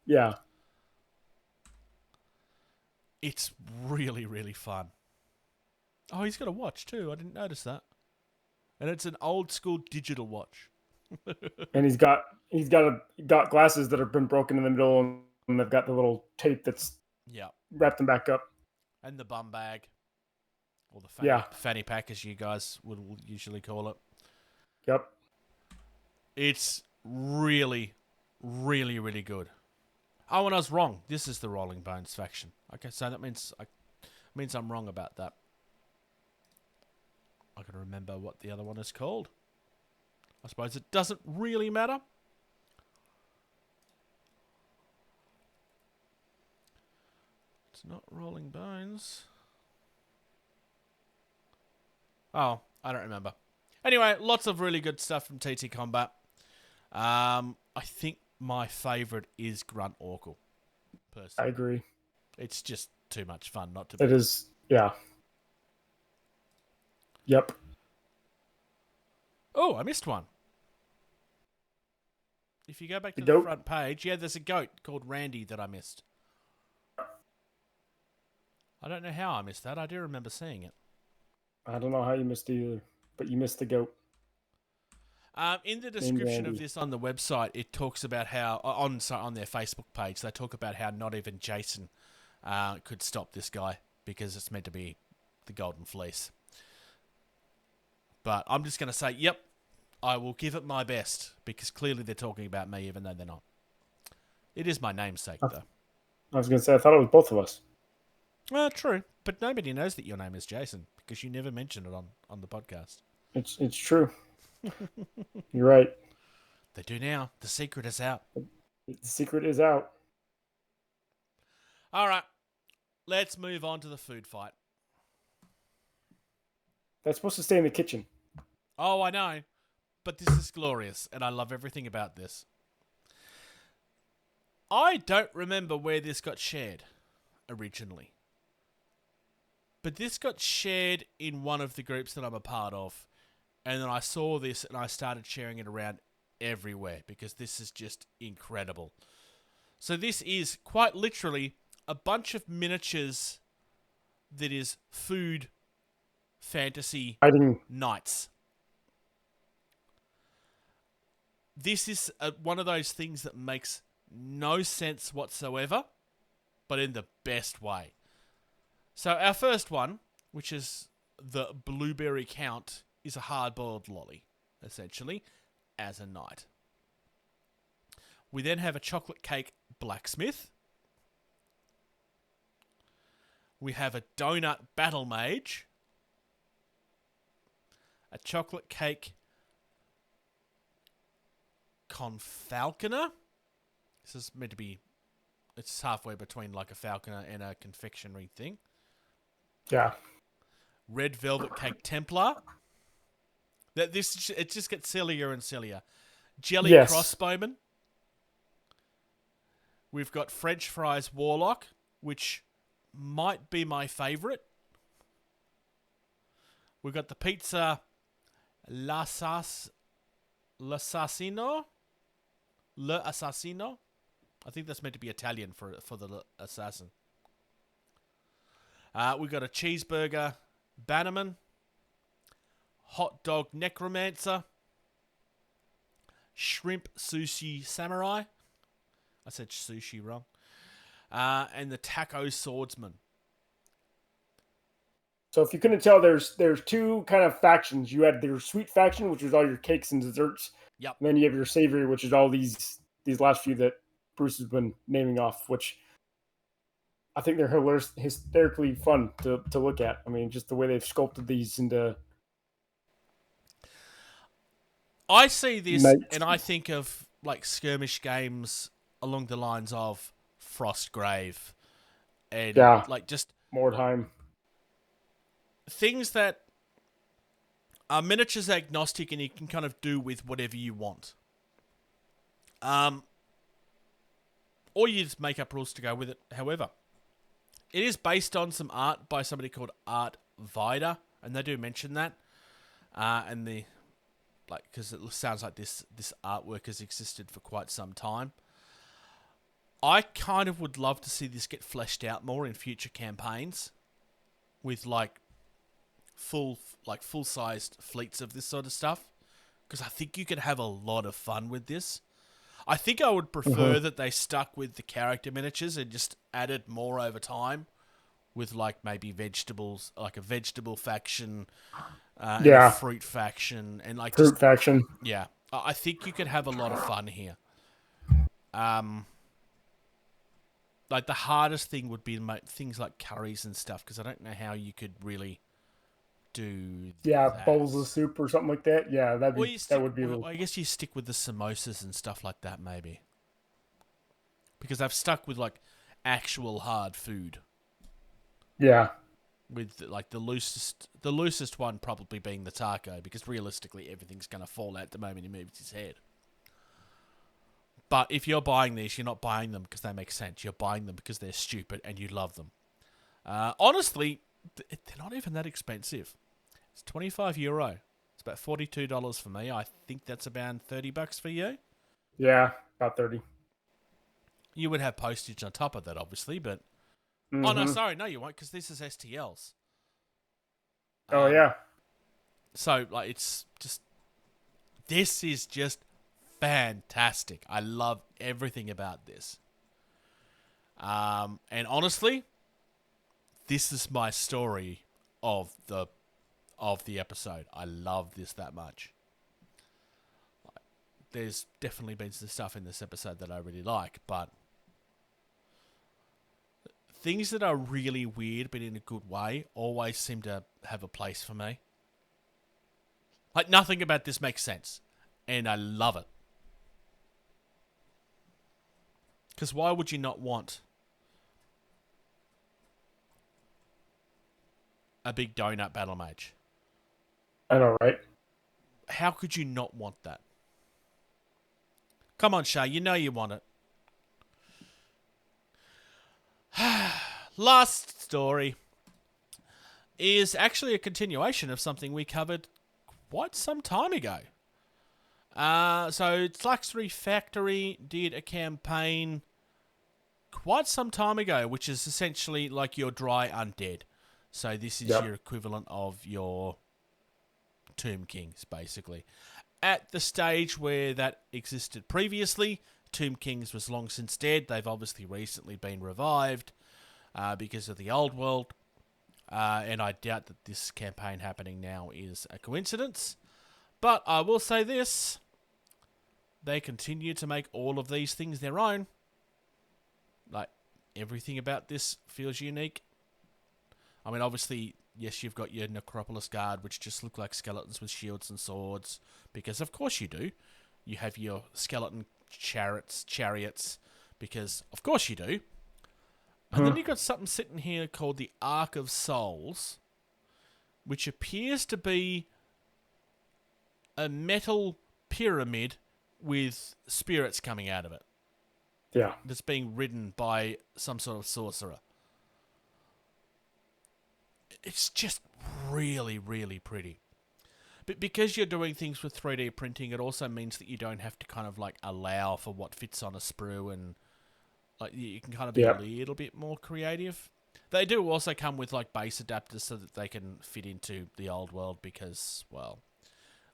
Yeah. It's really, really fun. Oh, he's got a watch too. I didn't notice that. And it's an old school digital watch. And he's got glasses that have been broken in the middle, and they've got the little tape that's wrapped them back up. And the bum bag. Or the fanny pack, as you guys would usually call it. Yep. It's really, really, really good. Oh, and I was wrong. This is the Rolling Bones faction. Okay, so that means I'm wrong about that. I can remember what the other one is called. I suppose it doesn't really matter. It's not Rolling Bones. Oh, I don't remember. Anyway, lots of really good stuff from TT Combat. I think my favourite is Grunt Orkle. Personally. I agree. It's just too much fun not to be. It is, yeah. Yep. Oh, I missed one. If you go back to The the goat? front page, there's a goat called Randy that I missed. I don't know how I missed that. I do remember seeing it. I don't know how you missed either, but you missed the goat. In the description of this on the website, it talks about how on their Facebook page they talk about how not even Jason could stop this guy because it's meant to be the Golden Fleece. But I'm just going to say, yep, I will give it my best because clearly they're talking about me even though they're not. It is my namesake, though. I was going to say, I thought it was both of us. True, but nobody knows that your name is Jason because you never mention it on the podcast. It's true. You're right. They do now. The secret is out. The secret is out. All right, let's move on to the food fight. That's supposed to stay in the kitchen. Oh, I know, but this is glorious, and I love everything about this. I don't remember where this got shared originally, but this got shared in one of the groups that I'm a part of. And then I saw this and I started sharing it around everywhere because this is just incredible. So this is quite literally a bunch of miniatures that is food fantasy nights. This is one of those things that makes no sense whatsoever, but in the best way. So our first one, which is the Blueberry Count, is a hard-boiled lolly, essentially, as a knight. We then have a chocolate cake blacksmith. We have a donut battle mage. A chocolate cake confalconer. This is meant to be, it's halfway between like a falconer and a confectionery thing. Yeah. Red velvet cake Templar. It just gets sillier and sillier. Jelly crossbowman. We've got French fries warlock, which might be my favourite. We've got the pizza l'assassino. Le Assassino. I think that's meant to be Italian for the assassin. We've got a cheeseburger Bannerman, Hot Dog Necromancer, Shrimp Sushi Samurai. I said sushi wrong. And the Taco Swordsman. So if you couldn't tell, there's two kind of factions. You had your sweet faction, which is all your cakes and desserts. Yep. And then you have your savory, which is all these last few that Bruce has been naming off, which I think they're hysterically fun to look at. I mean, just the way they've sculpted these into. I see this Night. and I think of like skirmish games along the lines of Frostgrave and like just Mordheim. Things that are miniatures agnostic and you can kind of do with whatever you want. Or you just make up rules to go with it. However, it is based on some art by somebody called Art Vida, and they do mention that. And the because it sounds like this artwork has existed for quite some time. I kind of would love to see this get fleshed out more in future campaigns, with full-sized fleets of this sort of stuff, because I think you could have a lot of fun with this. I think I would prefer that they stuck with the character miniatures and just added more over time, with maybe vegetables, like a vegetable faction, and a fruit faction, and faction. Yeah, I think you could have a lot of fun here. The hardest thing would be to make things like curries and stuff, because I don't know how you could really do that. Bowls of soup or something like that. Yeah, that would be. I guess you stick with the samosas and stuff like that, maybe, because I've stuck with actual hard food. Yeah, with the loosest one probably being the taco, because realistically everything's going to fall out the moment he moves his head. But if you're buying these, you're not buying them because they make sense. You're buying them because they're stupid and you love them. Honestly, they're not even that expensive. It's €25. It's about $42 for me. I think that's about $30 for you. Yeah, about 30. You would have postage on top of that, obviously, but... Oh, no, sorry. No, you won't, because this is STLs. Oh, yeah. So, it's just... This is just fantastic. I love everything about this. And honestly, this is my story of the episode. I love this that much. There's definitely been some stuff in this episode that I really like, but things that are really weird but in a good way always seem to have a place for me. Nothing about this makes sense, and I love it. Because why would you not want a big donut battle mage? I know, right? How could you not want that? Come on, Shay, you know you want it. Last story is actually a continuation of something we covered quite some time ago. So Tlaxry Factory did a campaign quite some time ago, which is essentially like your dry undead. So this is your equivalent of your Tomb Kings, basically. At the stage where that existed previously, Tomb Kings was long since dead. They've obviously recently been revived because of the old world. And I doubt that this campaign happening now is a coincidence. But I will say this. They continue to make all of these things their own. Everything about this feels unique. I mean, obviously, yes, you've got your Necropolis Guard, which just look like skeletons with shields and swords, because of course you do. You have your skeleton chariots, because of course you do. And then you've got something sitting here called the Ark of Souls, which appears to be a metal pyramid with spirits coming out of it. Yeah. That's being ridden by some sort of sorcerer. It's just really, really pretty. But because you're doing things with 3D printing, it also means that you don't have to kind of allow for what fits on a sprue, and you can kind of be a little bit more creative. They do also come with like base adapters so that they can fit into the old world because, well,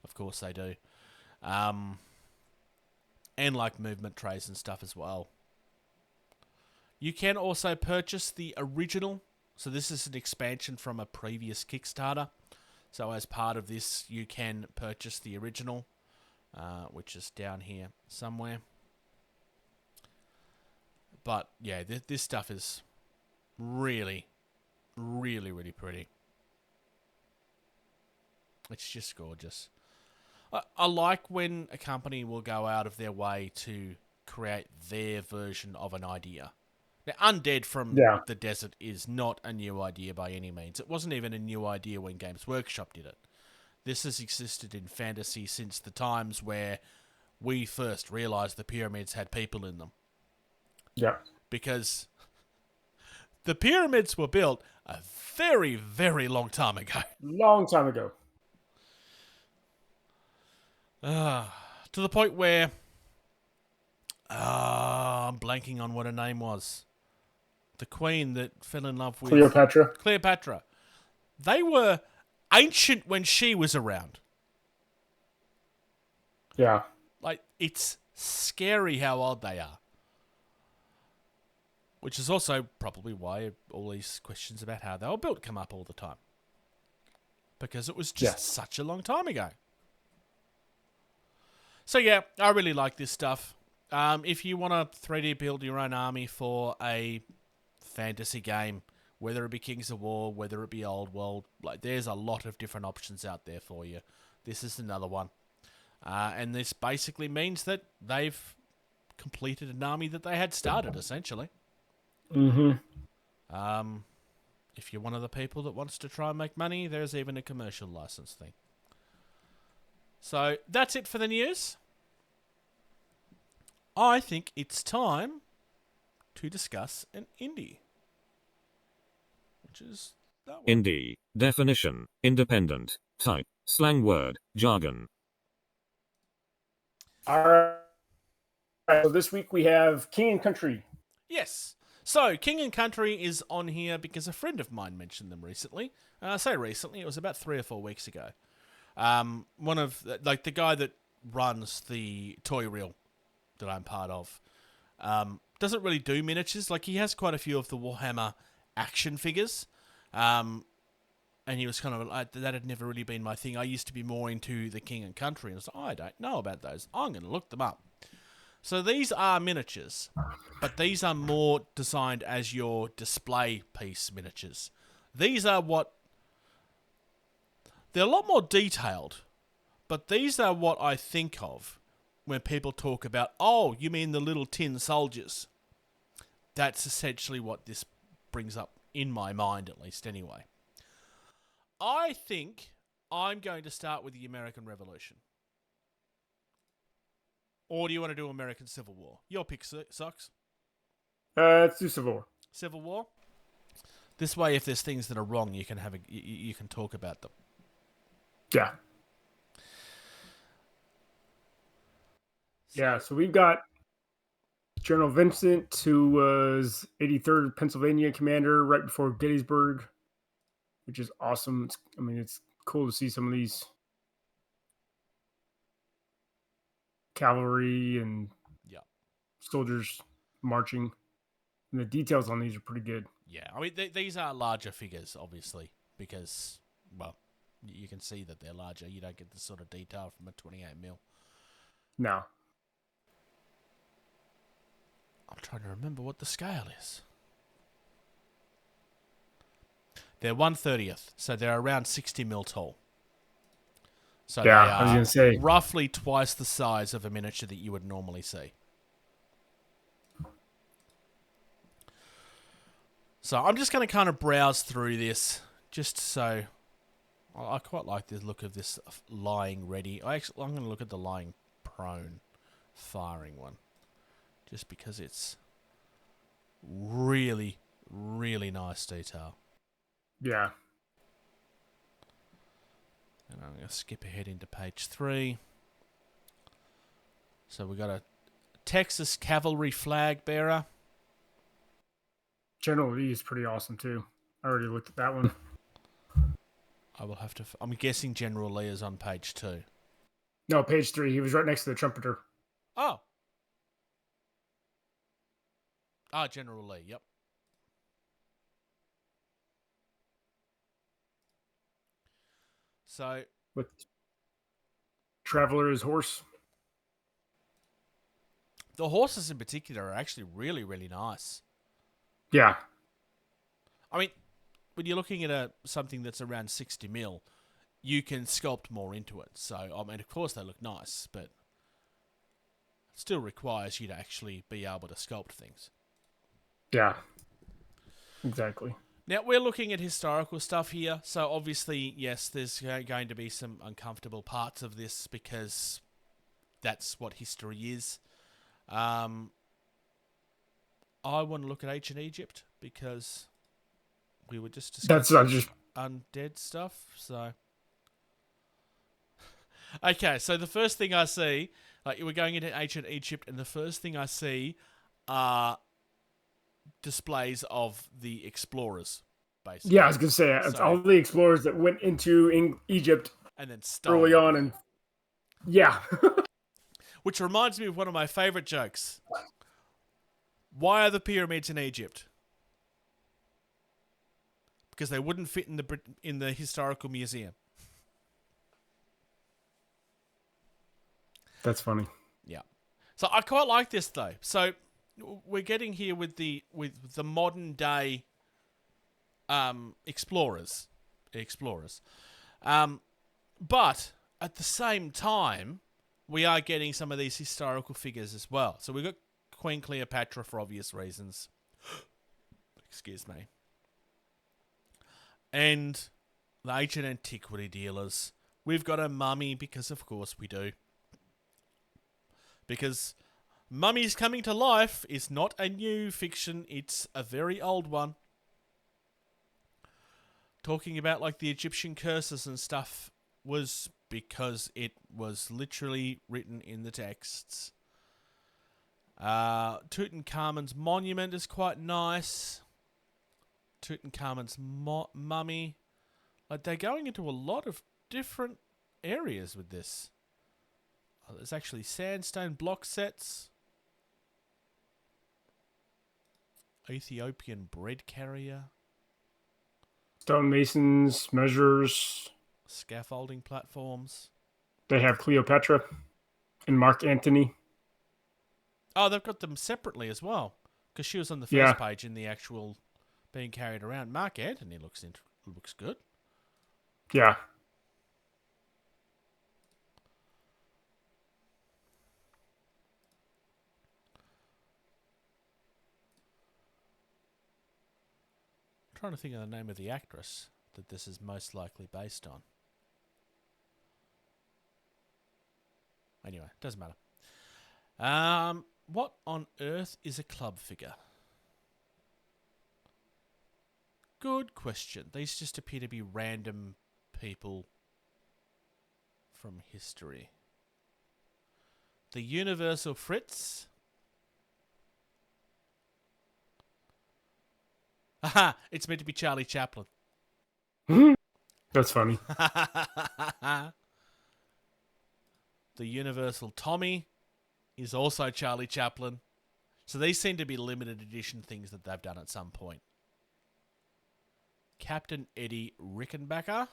of course they do. And like movement trays and stuff as well. You can also purchase the original. So this is an expansion from a previous Kickstarter. So as part of this, you can purchase the original, which is down here somewhere. But yeah, this stuff is really, really, really pretty. It's just gorgeous. I like when a company will go out of their way to create their version of an idea. Now, Undead from the Desert is not a new idea by any means. It wasn't even a new idea when Games Workshop did it. This has existed in fantasy since the times where we first realised the pyramids had people in them. Yeah. Because the pyramids were built a very, very long time ago. Long time ago. To the point where I'm blanking on what her name was. The queen that fell in love with Cleopatra. They were ancient when she was around. Yeah. Like, it's scary how old they are. Which is also probably why all these questions about how they were built come up all the time. Because it was just such a long time ago. So yeah, I really like this stuff. If you want to 3D build your own army for a fantasy game, whether it be Kings of War, whether it be Old World, like there's a lot of different options out there for you. This is another one. And this basically means that they've completed an army that they had started, essentially. Mm-hmm. If you're one of the people that wants to try and make money, there's even a commercial license thing. So that's it for the news. I think it's time to discuss an indie. Which is that one. Indie. Definition. Independent. Type. Slang word. Jargon. All right. So this week we have King and Country. Yes. So King and Country is on here because a friend of mine mentioned them recently. And I say recently, it was about 3 or 4 weeks ago. One of the guy that runs the toy reel that I'm part of doesn't really do miniatures. Like, he has quite a few of the Warhammer action figures, and he was kind of like, that had never really been my thing. I used to be more into the King and Country, and I was like, I don't know about those. I'm going to look them up. So these are miniatures, but these are more designed as your display piece miniatures. These are they're a lot more detailed, but these are what I think of when people talk about, oh, you mean the little tin soldiers. That's essentially what this brings up in my mind, at least anyway. I think I'm going to start with the American Revolution. Or do you want to do American Civil War? Your pick, Socks. Let's do Civil War. Civil War? This way, if there's things that are wrong, you can you can talk about them. Yeah. Yeah, so we've got General Vincent, who was 83rd Pennsylvania commander right before Gettysburg, which is awesome. It's cool to see some of these cavalry and soldiers marching. And the details on these are pretty good. Yeah, I mean, these are larger figures, obviously, because, well, you can see that they're larger. You don't get the sort of detail from a 28mm. No. I'm trying to remember what the scale is. They're 1/30th, so they're around 60mm tall. So yeah, they are I was going to say roughly twice the size of a miniature that you would normally see. So I'm just going to kind of browse through this, just so I quite like the look of this lying ready. I'm going to look at the lying prone firing one, just because it's really, really nice detail. Yeah. And I'm going to skip ahead into page 3. So we got a Texas cavalry flag bearer. General Lee is pretty awesome too. I already looked at that one. I will have to. I'm guessing General Lee is on page 2. No, page 3. He was right next to the trumpeter. Oh. General Lee. Yep. So With Traveler as horse. the horses in particular are actually really, really nice. Yeah. I mean, when you're looking at something that's around 60 mil, you can sculpt more into it. So, I mean, of course they look nice, but it still requires you to actually be able to sculpt things. Yeah. Exactly. Now, we're looking at historical stuff here, so obviously, yes, there's going to be some uncomfortable parts of this because that's what history is. I want to look at ancient Egypt because we were just discussing undead stuff, so... Okay, so the first thing I see, like, we're going into ancient Egypt, and the first thing I see are displays of the explorers, basically. Yeah, I was going to say, it's all the explorers that went into Egypt and then stole early on. And yeah. Which reminds me of one of my favorite jokes. Why are the pyramids in Egypt? Because they wouldn't fit in the historical museum. That's funny. Yeah. So I quite like this though. So we're getting here with the modern day explorers. But at the same time, we are getting some of these historical figures as well. So we've got Queen Cleopatra for obvious reasons. Excuse me. And the ancient antiquity dealers. We've got a mummy because of course we do. Because mummies coming to life is not a new fiction, it's a very old one. Talking about like the Egyptian curses and stuff was because it was literally written in the texts. Tutankhamun's monument is quite nice. Tutankhamun's mummy. Like they're going into a lot of different areas with this. There's actually sandstone block sets. Ethiopian bread carrier. Stonemasons, measures. Scaffolding platforms. They have Cleopatra and Mark Antony. Oh, they've got them separately as well. Because she was on the first page in the actual being carried around. Mark Antony looks good. Yeah. I'm trying to think of the name of the actress that this is most likely based on. Anyway, doesn't matter. What on earth is a club figure? Good question. These just appear to be random people from history. The Universal Fritz. Aha! It's meant to be Charlie Chaplin. That's funny. The Universal Tommy is also Charlie Chaplin. So these seem to be limited edition things that they've done at some point. Captain Eddie Rickenbacker.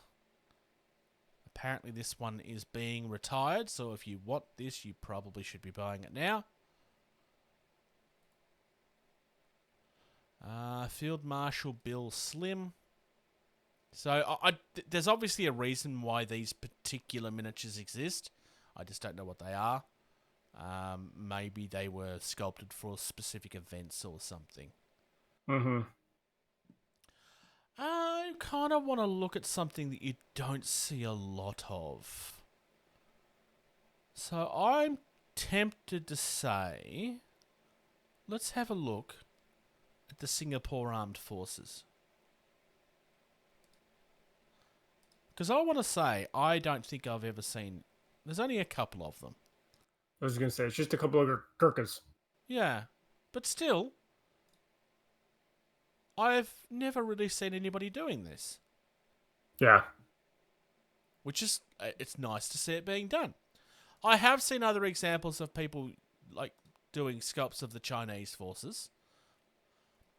Apparently this one is being retired, so if you want this, you probably should be buying it now. Field Marshal Bill Slim. So there's obviously a reason why these particular miniatures exist. I just don't know what they are. Maybe they were sculpted for specific events or something. Mm-hmm. I kind of want to look at something that you don't see a lot of. So I'm tempted to say, let's have a look at the Singapore Armed Forces. Because I want to say, I don't think I've ever seen... There's only a couple of them. I was going to say, it's just a couple of Gurkhas. Yeah, but still... I've never really seen anybody doing this. Yeah. Which is, it's nice to see it being done. I have seen other examples of people like doing sculpts of the Chinese forces.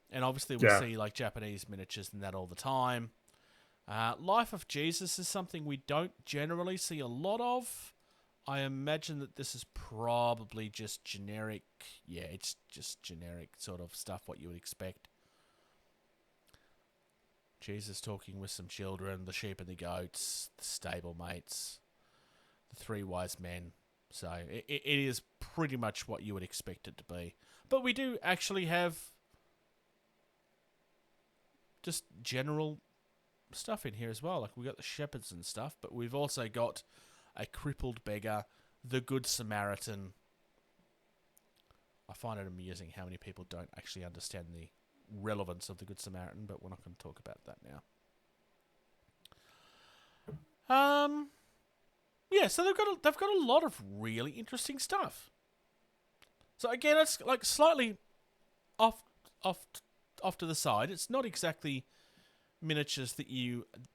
And obviously we see like Japanese miniatures and that all the time. Life of Jesus is something we don't generally see a lot of. I imagine that this is probably just generic. Yeah, it's just generic sort of stuff, what you would expect. Jesus talking with some children, the sheep and the goats, the stable mates, the three wise men. So it is pretty much what you would expect it to be. But we do actually have just general stuff in here as well. Like we got the shepherds and stuff, but we've also got a crippled beggar, the Good Samaritan. I find it amusing how many people don't actually understand the relevance of the Good Samaritan, but we're not going to talk about that now. Yeah, so they've got a lot of really interesting stuff. So again, it's like slightly off to the side. It's not exactly miniatures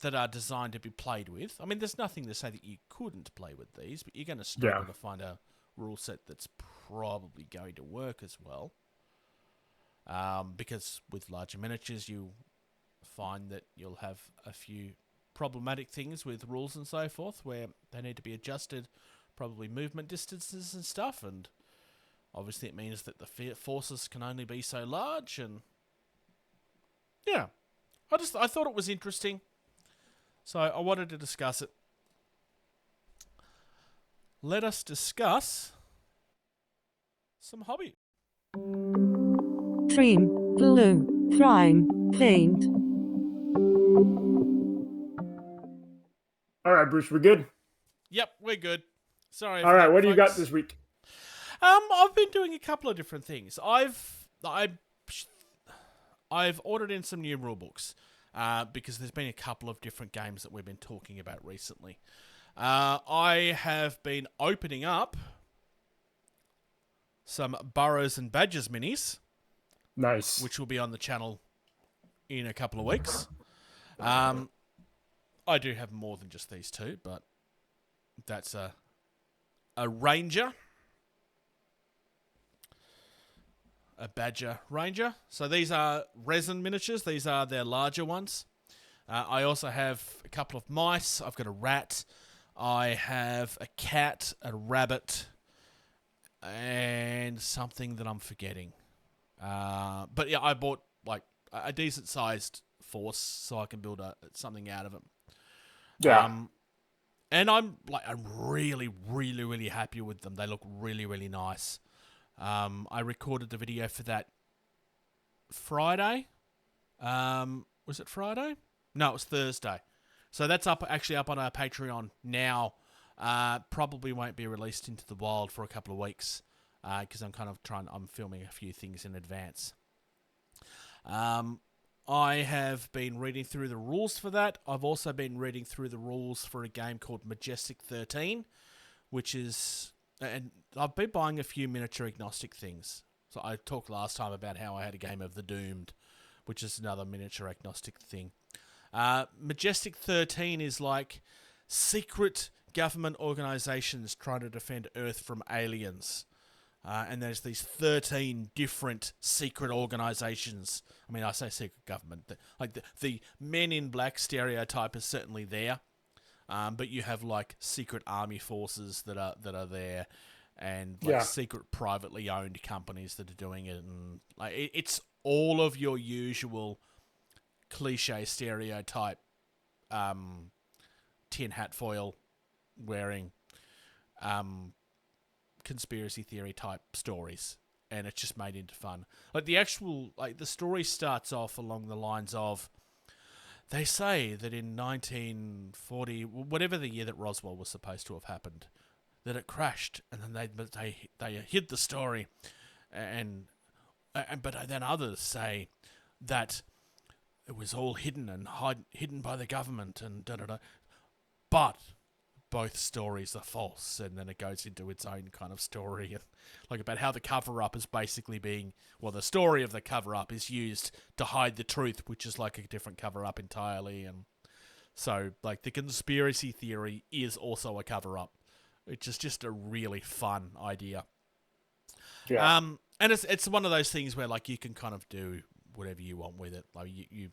that are designed to be played with. I mean, there's nothing to say that you couldn't play with these, but you're going to struggle to find a rule set that's probably going to work as well. Because with larger miniatures, you find that you'll have a few problematic things with rules and so forth where they need to be adjusted, probably movement distances and stuff, and obviously it means that the forces can only be so large, and yeah, I thought it was interesting, so I wanted to discuss it. Let us discuss some hobby. Trim, glue, prime, paint. All right, Bruce, we're good? Yep, we're good. Sorry. All right, what do you got folks. this week? I've been doing a couple of different things. I've ordered in some new rulebooks because there's been a couple of different games that we've been talking about recently. I have been opening up some Burrows and Badgers minis. Nice. Which will be on the channel in a couple of weeks. I do have more than just these two, but that's a Ranger. A Badger Ranger. So these are resin miniatures. These are their larger ones. I also have a couple of mice. I've got a rat. I have a cat, a rabbit, and something that I'm forgetting. But yeah, I bought like a decent sized force so I can build something out of it. Yeah. And I'm really, really, really happy with them. They look really, really nice. I recorded the video for that Friday. Was it Friday? No, it was Thursday. So that's actually up on our Patreon now. Probably won't be released into the wild for a couple of weeks because I'm filming a few things in advance. I have been reading through the rules for that. I've also been reading through the rules for a game called Majestic 13, which is... And I've been buying a few miniature agnostic things. So I talked last time about how I had a game of The Doomed, which is another miniature agnostic thing. Majestic 13 is like secret government organizations trying to defend Earth from aliens. And there's these 13 different secret organizations. I mean, I say secret government. Like the Men in Black stereotype is certainly there. But you have like secret army forces that are there, and like secret privately owned companies that are doing it, and like it's all of your usual cliche stereotype, tin hat foil wearing, conspiracy theory type stories, and it's just made into fun. Like the story starts off along the lines of, they say that in 1940, whatever the year that Roswell was supposed to have happened, that it crashed, and then they hid the story, but then others say that it was all hidden and hidden by the government and da da da. But both stories are false, and then it goes into its own kind of story, and like about how the cover-up is basically being, well, the story of the cover-up is used to hide the truth, which is like a different cover-up entirely, and so like the conspiracy theory is also a cover-up, which is just a really fun idea. Yeah. And it's one of those things where like you can kind of do whatever you want with it. Like you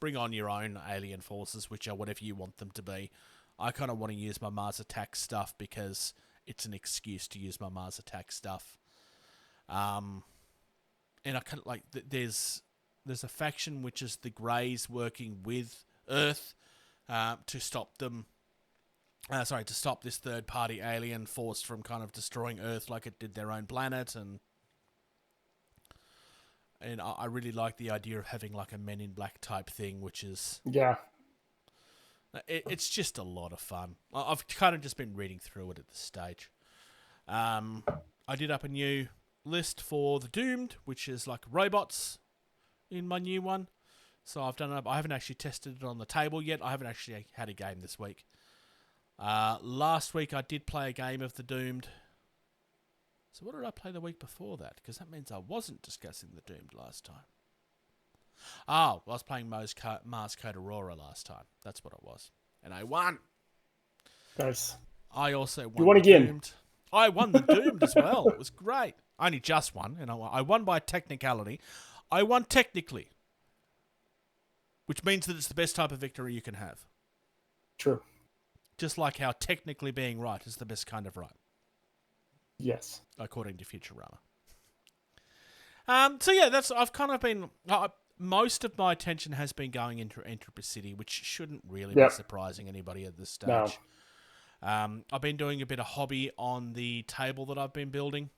bring on your own alien forces, which are whatever you want them to be. I kind of want to use my Mars Attack stuff because it's an excuse to use my Mars Attack stuff. And I kind of like there's a faction which is the Greys working with Earth to stop them. To stop this third-party alien force from kind of destroying Earth like it did their own planet, and I really like the idea of having like a Men in Black type thing, which is it's just a lot of fun. I've kind of just been reading through it at this stage. I did up a new list for the Doomed, which is like robots in my new one. So I've done it. I haven't actually tested it on the table yet. I haven't actually had a game this week. Last week I did play a game of the Doomed. So what did I play the week before that? Because that means I wasn't discussing the Doomed last time. Oh, I was playing Mars Code Aurora last time. That's what it was. And I won. Nice. I also won. You won again. Doomed. I won the Doomed as well. It was great. I only just won, and I won by technicality. I won technically, which means that it's the best type of victory you can have. True. Just like how technically being right is the best kind of right. Yes. According to Futurama. So yeah, I've kind of been... most of my attention has been going into Entropy City, which shouldn't really be surprising anybody at this stage. No. I've been doing a bit of hobby on the table that I've been building,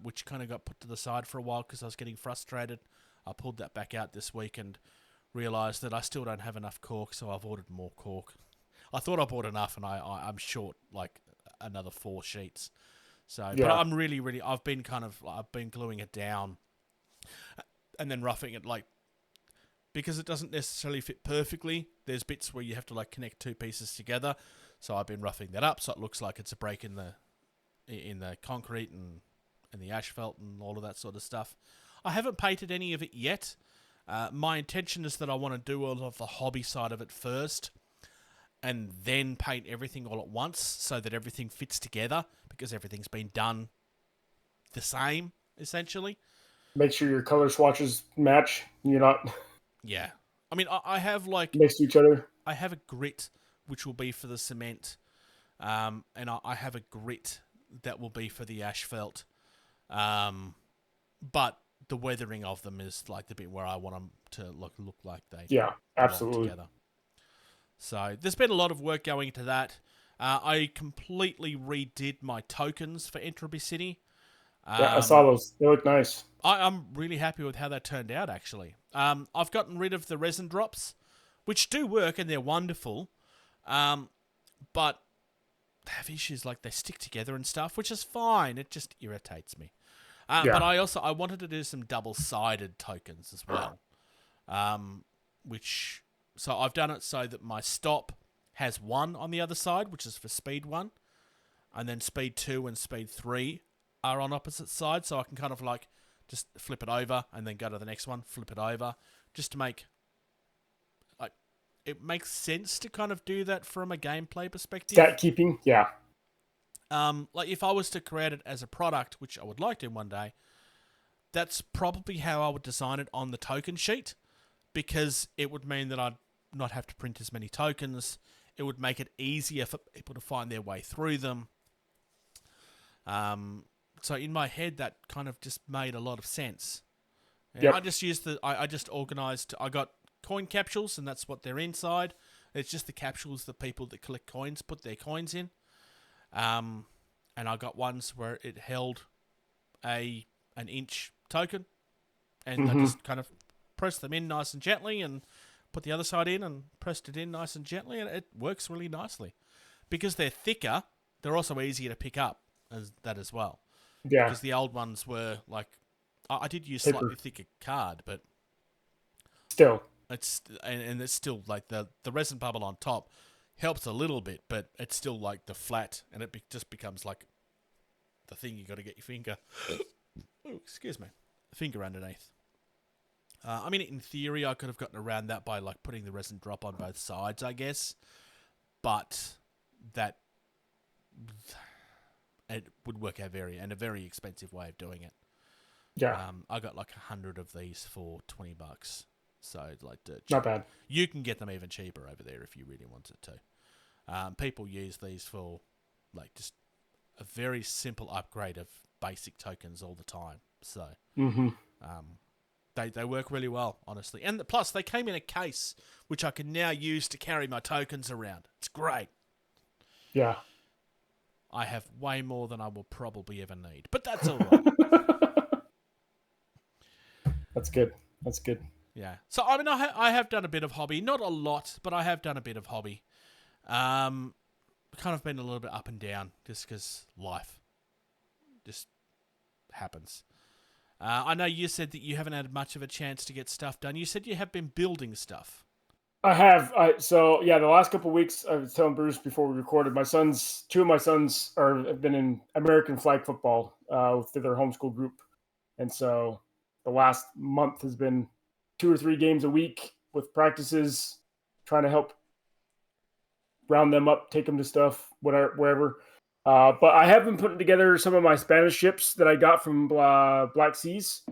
which kind of got put to the side for a while because I was getting frustrated. I pulled that back out this week and realised that I still don't have enough cork, so I've ordered more cork. I thought I bought enough, and I'm short like another 4 sheets. So, but I'm really I've been gluing it down, and then roughing it like because it doesn't necessarily fit perfectly. There's bits where you have to like connect 2 pieces together. So I've been roughing that up, so it looks like it's a break in the concrete and the asphalt and all of that sort of stuff. I haven't painted any of it yet. My intention is that I want to do all of the hobby side of it first, and then paint everything all at once so that everything fits together, because everything's been done the same, essentially. Make sure your color swatches match. You're not... Yeah. I mean, I have like... next to each other. I have a grit, which will be for the cement, and I have a grit that will be for the asphalt. But the weathering of them is like the bit where I want them to look like they absolutely together. So there's been a lot of work going into that. I completely redid my tokens for Entropy City. I saw those. They look nice. I'm really happy with how that turned out, actually. I've gotten rid of the resin drops, which do work and they're wonderful, but they have issues like they stick together and stuff, which is fine. It just irritates me. But I wanted to do some double-sided tokens as well, so I've done it so that my stop has 1 on the other side, which is for speed 1, and then speed 2 and speed 3 are on opposite sides, so I can kind of like just flip it over and then go to the next one, flip it over, just to make like it makes sense to kind of do that from a gameplay perspective. Stat keeping, yeah. Like if I was to create it as a product, which I would like to one day, that's probably how I would design it on the token sheet, because it would mean that I'd not have to print as many tokens. It would make it easier for people to find their way through them. So in my head, that kind of just made a lot of sense. And I just used I just organized. I got coin capsules, and that's what they're inside. It's just the capsules the people that collect coins put their coins in. And I got ones where it held an inch token, and I just kind of pressed them in nice and gently, and put the other side in and pressed it in nice and gently, and it works really nicely. Because they're thicker, they're also easier to pick up as well. Yeah. Because the old ones were like, I did use slightly thicker card, but still, it's still like the resin bubble on top helps a little bit, but it's still like the flat, and it just becomes like the thing you got to get your finger. Oh, excuse me, finger underneath. I mean, in theory, I could have gotten around that by like putting the resin drop on both sides, I guess, but that it would work out a very expensive way of doing it. Yeah, I got like 100 of these for $20, so like dirt cheap. not bad. You can get them even cheaper over there if you really wanted to. People use these for like just a very simple upgrade of basic tokens all the time. So they work really well, honestly. And plus, they came in a case which I can now use to carry my tokens around. It's great. Yeah. I have way more than I will probably ever need, but that's all right. That's good. That's good. Yeah. So, I mean, I have done a bit of hobby. Not a lot, but I have done a bit of hobby. Kind of been a little bit up and down just because life just happens. I know you said that you haven't had much of a chance to get stuff done. You said you have been building stuff. I have. The last couple of weeks, I was telling Bruce before we recorded, two of my sons have been in American flag football through their homeschool group. And so the last month has been 2 or 3 games a week with practices, trying to help round them up, take them to stuff, wherever. But I have been putting together some of my Spanish ships that I got from Black Seas.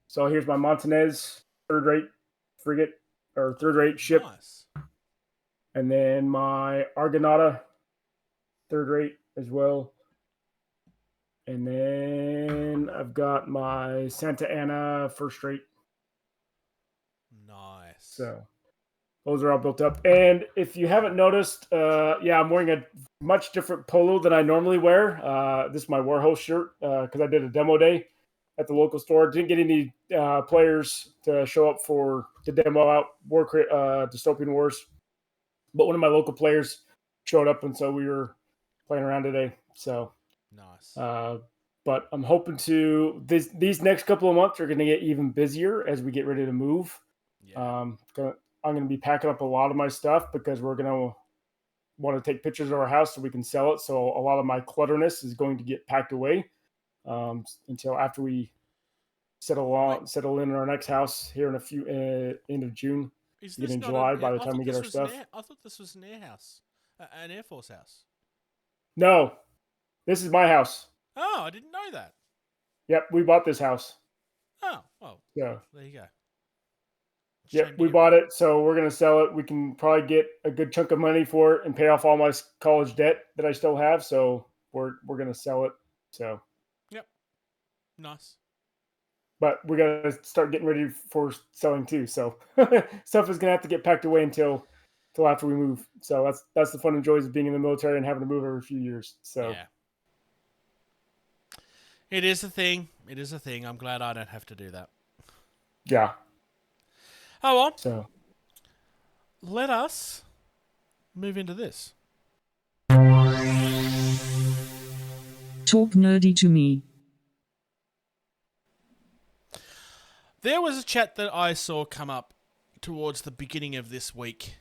So here's my Montanez third-rate frigate, or third-rate ship. Nice. And then my Argonauta third-rate as well. And then I've got my Santa Ana first-rate. Nice. So those are all built up. And if you haven't noticed, I'm wearing a much different polo than I normally wear. This is my warehouse shirt because I did a demo day at the local store. Didn't get any players to show up for the demo out Dystopian Wars, but one of my local players showed up, and so we were playing around today. So nice. But I'm hoping these next couple of months are going to get even busier as we get ready to move. Yeah. I'm going to be packing up a lot of my stuff because we're going to want to take pictures of our house so we can sell it. So a lot of my clutterness is going to get packed away until after we settle in our next house here in a few end of June. Is this in not July by the time we get our stuff. I thought this was an air house, an Air Force house. No, this is my house. Oh, I didn't know that. Yep, we bought this house. Oh, well, Yeah. there you go. Yep, we bought it, so we're gonna sell it. We can probably get a good chunk of money for it and pay off all my college debt that I still have. So we're gonna sell it. So. Yep. Nice. But we gotta start getting ready for selling too. So stuff is gonna have to get packed away until after we move. So that's the fun and joys of being in the military and having to move every few years. So. Yeah. It is a thing. It is a thing. I'm glad I don't have to do that. Yeah. Oh well. So let us move into this. Talk nerdy to me. There was a chat that I saw come up towards the beginning of this week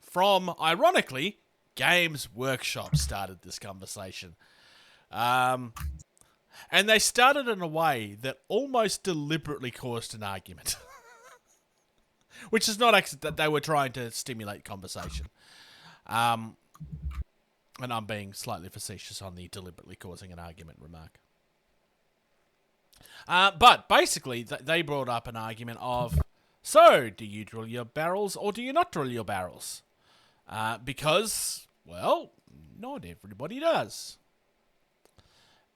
from, ironically, Games Workshop started this conversation. And they started in a way that almost deliberately caused an argument. Which is not actually that they were trying to stimulate conversation. And I'm being slightly facetious on the deliberately causing an argument remark. But basically, they brought up an argument of, so, do you drill your barrels or do you not drill your barrels? Because, well, not everybody does.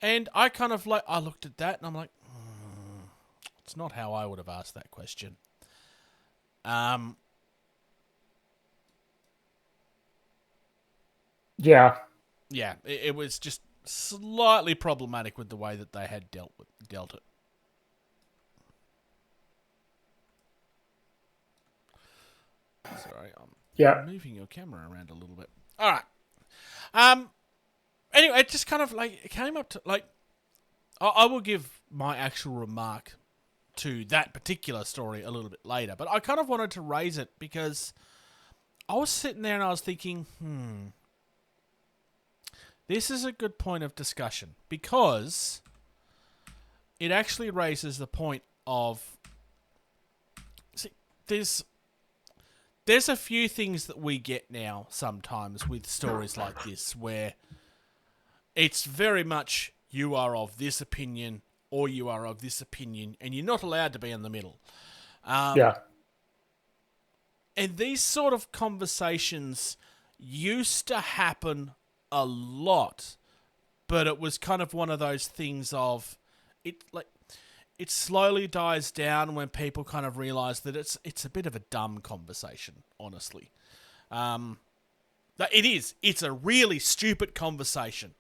And I kind of I looked at that and I'm like, it's not how I would have asked that question. Yeah. Yeah, it was just slightly problematic with the way that they had dealt it. Sorry, I'm moving your camera around a little bit. All right. Anyway, it just kind of it came up to I will give my actual remark to that particular story a little bit later, but I kind of wanted to raise it because I was sitting there and I was thinking, this is a good point of discussion because it actually raises the point of, see, there's a few things that we get now sometimes with stories like this where it's very much you are of this opinion or you are of this opinion and you're not allowed to be in the middle. Yeah. And these sort of conversations used to happen a lot, but it was kind of one of those things of it slowly dies down when people kind of realize that it's a bit of a dumb conversation, honestly. It is. It's a really stupid conversation.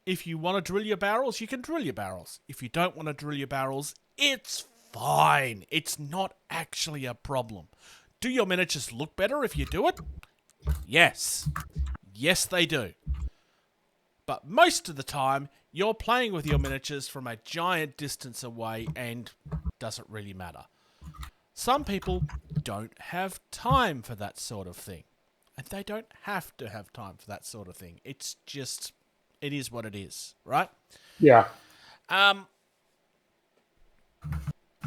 If you want to drill your barrels, you can drill your barrels. If you don't want to drill your barrels, it's fine. It's not actually a problem. Do your miniatures look better if you do it? Yes. Yes, they do. But most of the time, you're playing with your miniatures from a giant distance away and doesn't really matter. Some people don't have time for that sort of thing. And they don't have to have time for that sort of thing. It's just, it is what it is, right? Yeah.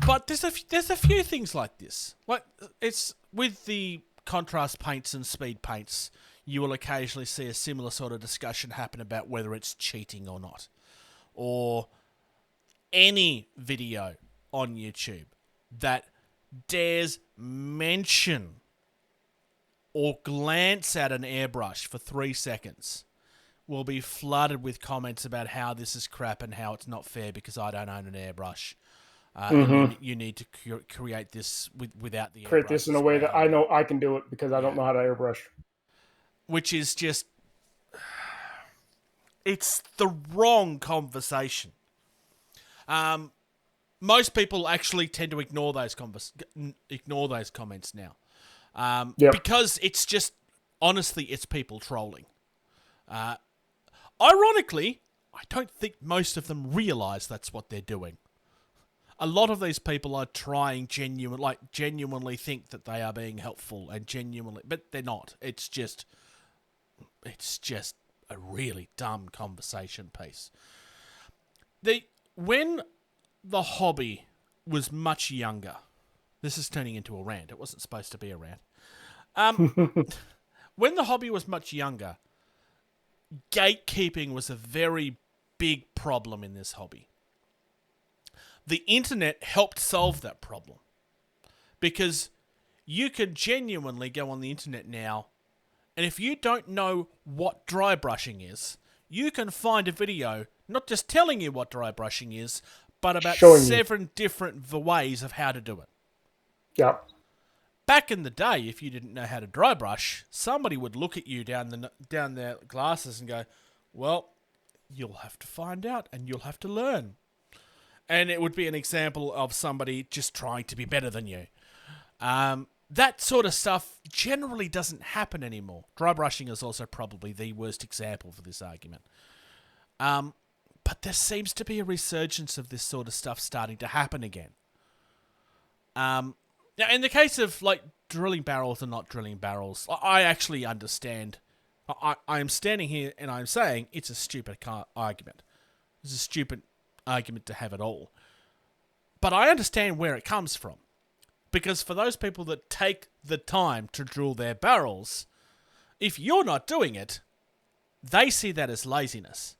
But there's a few things like this. Like, it's with the contrast paints and speed paints, you will occasionally see a similar sort of discussion happen about whether it's cheating or not. Or any video on YouTube that dares mention or glance at an airbrush for 3 seconds will be flooded with comments about how this is crap and how it's not fair because I don't own an airbrush. And you need to create this without the airbrush. Create this in a way that I know I can do it because I don't know how to airbrush. Which is just... It's the wrong conversation. Most people actually tend to ignore those comments now. Because it's just... Honestly, it's people trolling. Ironically, I don't think most of them realise that's what they're doing. A lot of these people are trying genuinely think that they are being helpful and genuinely, but they're not. It's just a really dumb conversation piece. When the hobby was much younger, this is turning into a rant. It wasn't supposed to be a rant. When the hobby was much younger, gatekeeping was a very big problem in this hobby. The internet helped solve that problem because you can genuinely go on the internet now, and if you don't know what dry brushing is, you can find a video not just telling you what dry brushing is, but about seven different ways of how to do it. Yeah. Back in the day, if you didn't know how to dry brush, somebody would look at you down their glasses and go, well, you'll have to find out and you'll have to learn. And it would be an example of somebody just trying to be better than you. That sort of stuff generally doesn't happen anymore. Dry brushing is also probably the worst example for this argument. But there seems to be a resurgence of this sort of stuff starting to happen again. Now, in the case of like drilling barrels and not drilling barrels, I actually understand. I am standing here and I'm saying it's a stupid argument. It's a stupid argument to have at all. But I understand where it comes from. Because for those people that take the time to drill their barrels, if you're not doing it, they see that as laziness.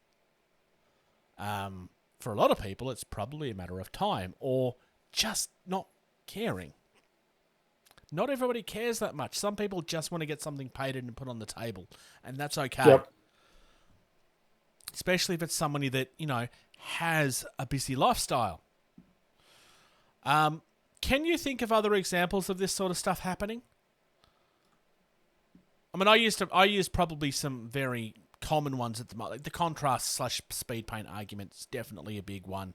For a lot of people, it's probably a matter of time or just not caring. Not everybody cares that much. Some people just want to get something painted and put on the table, and that's okay. Yep. Especially if it's somebody that, has a busy lifestyle. Can you think of other examples of this sort of stuff happening? I mean, I used probably some very common ones at the moment. Like the contrast/speed paint argument is definitely a big one.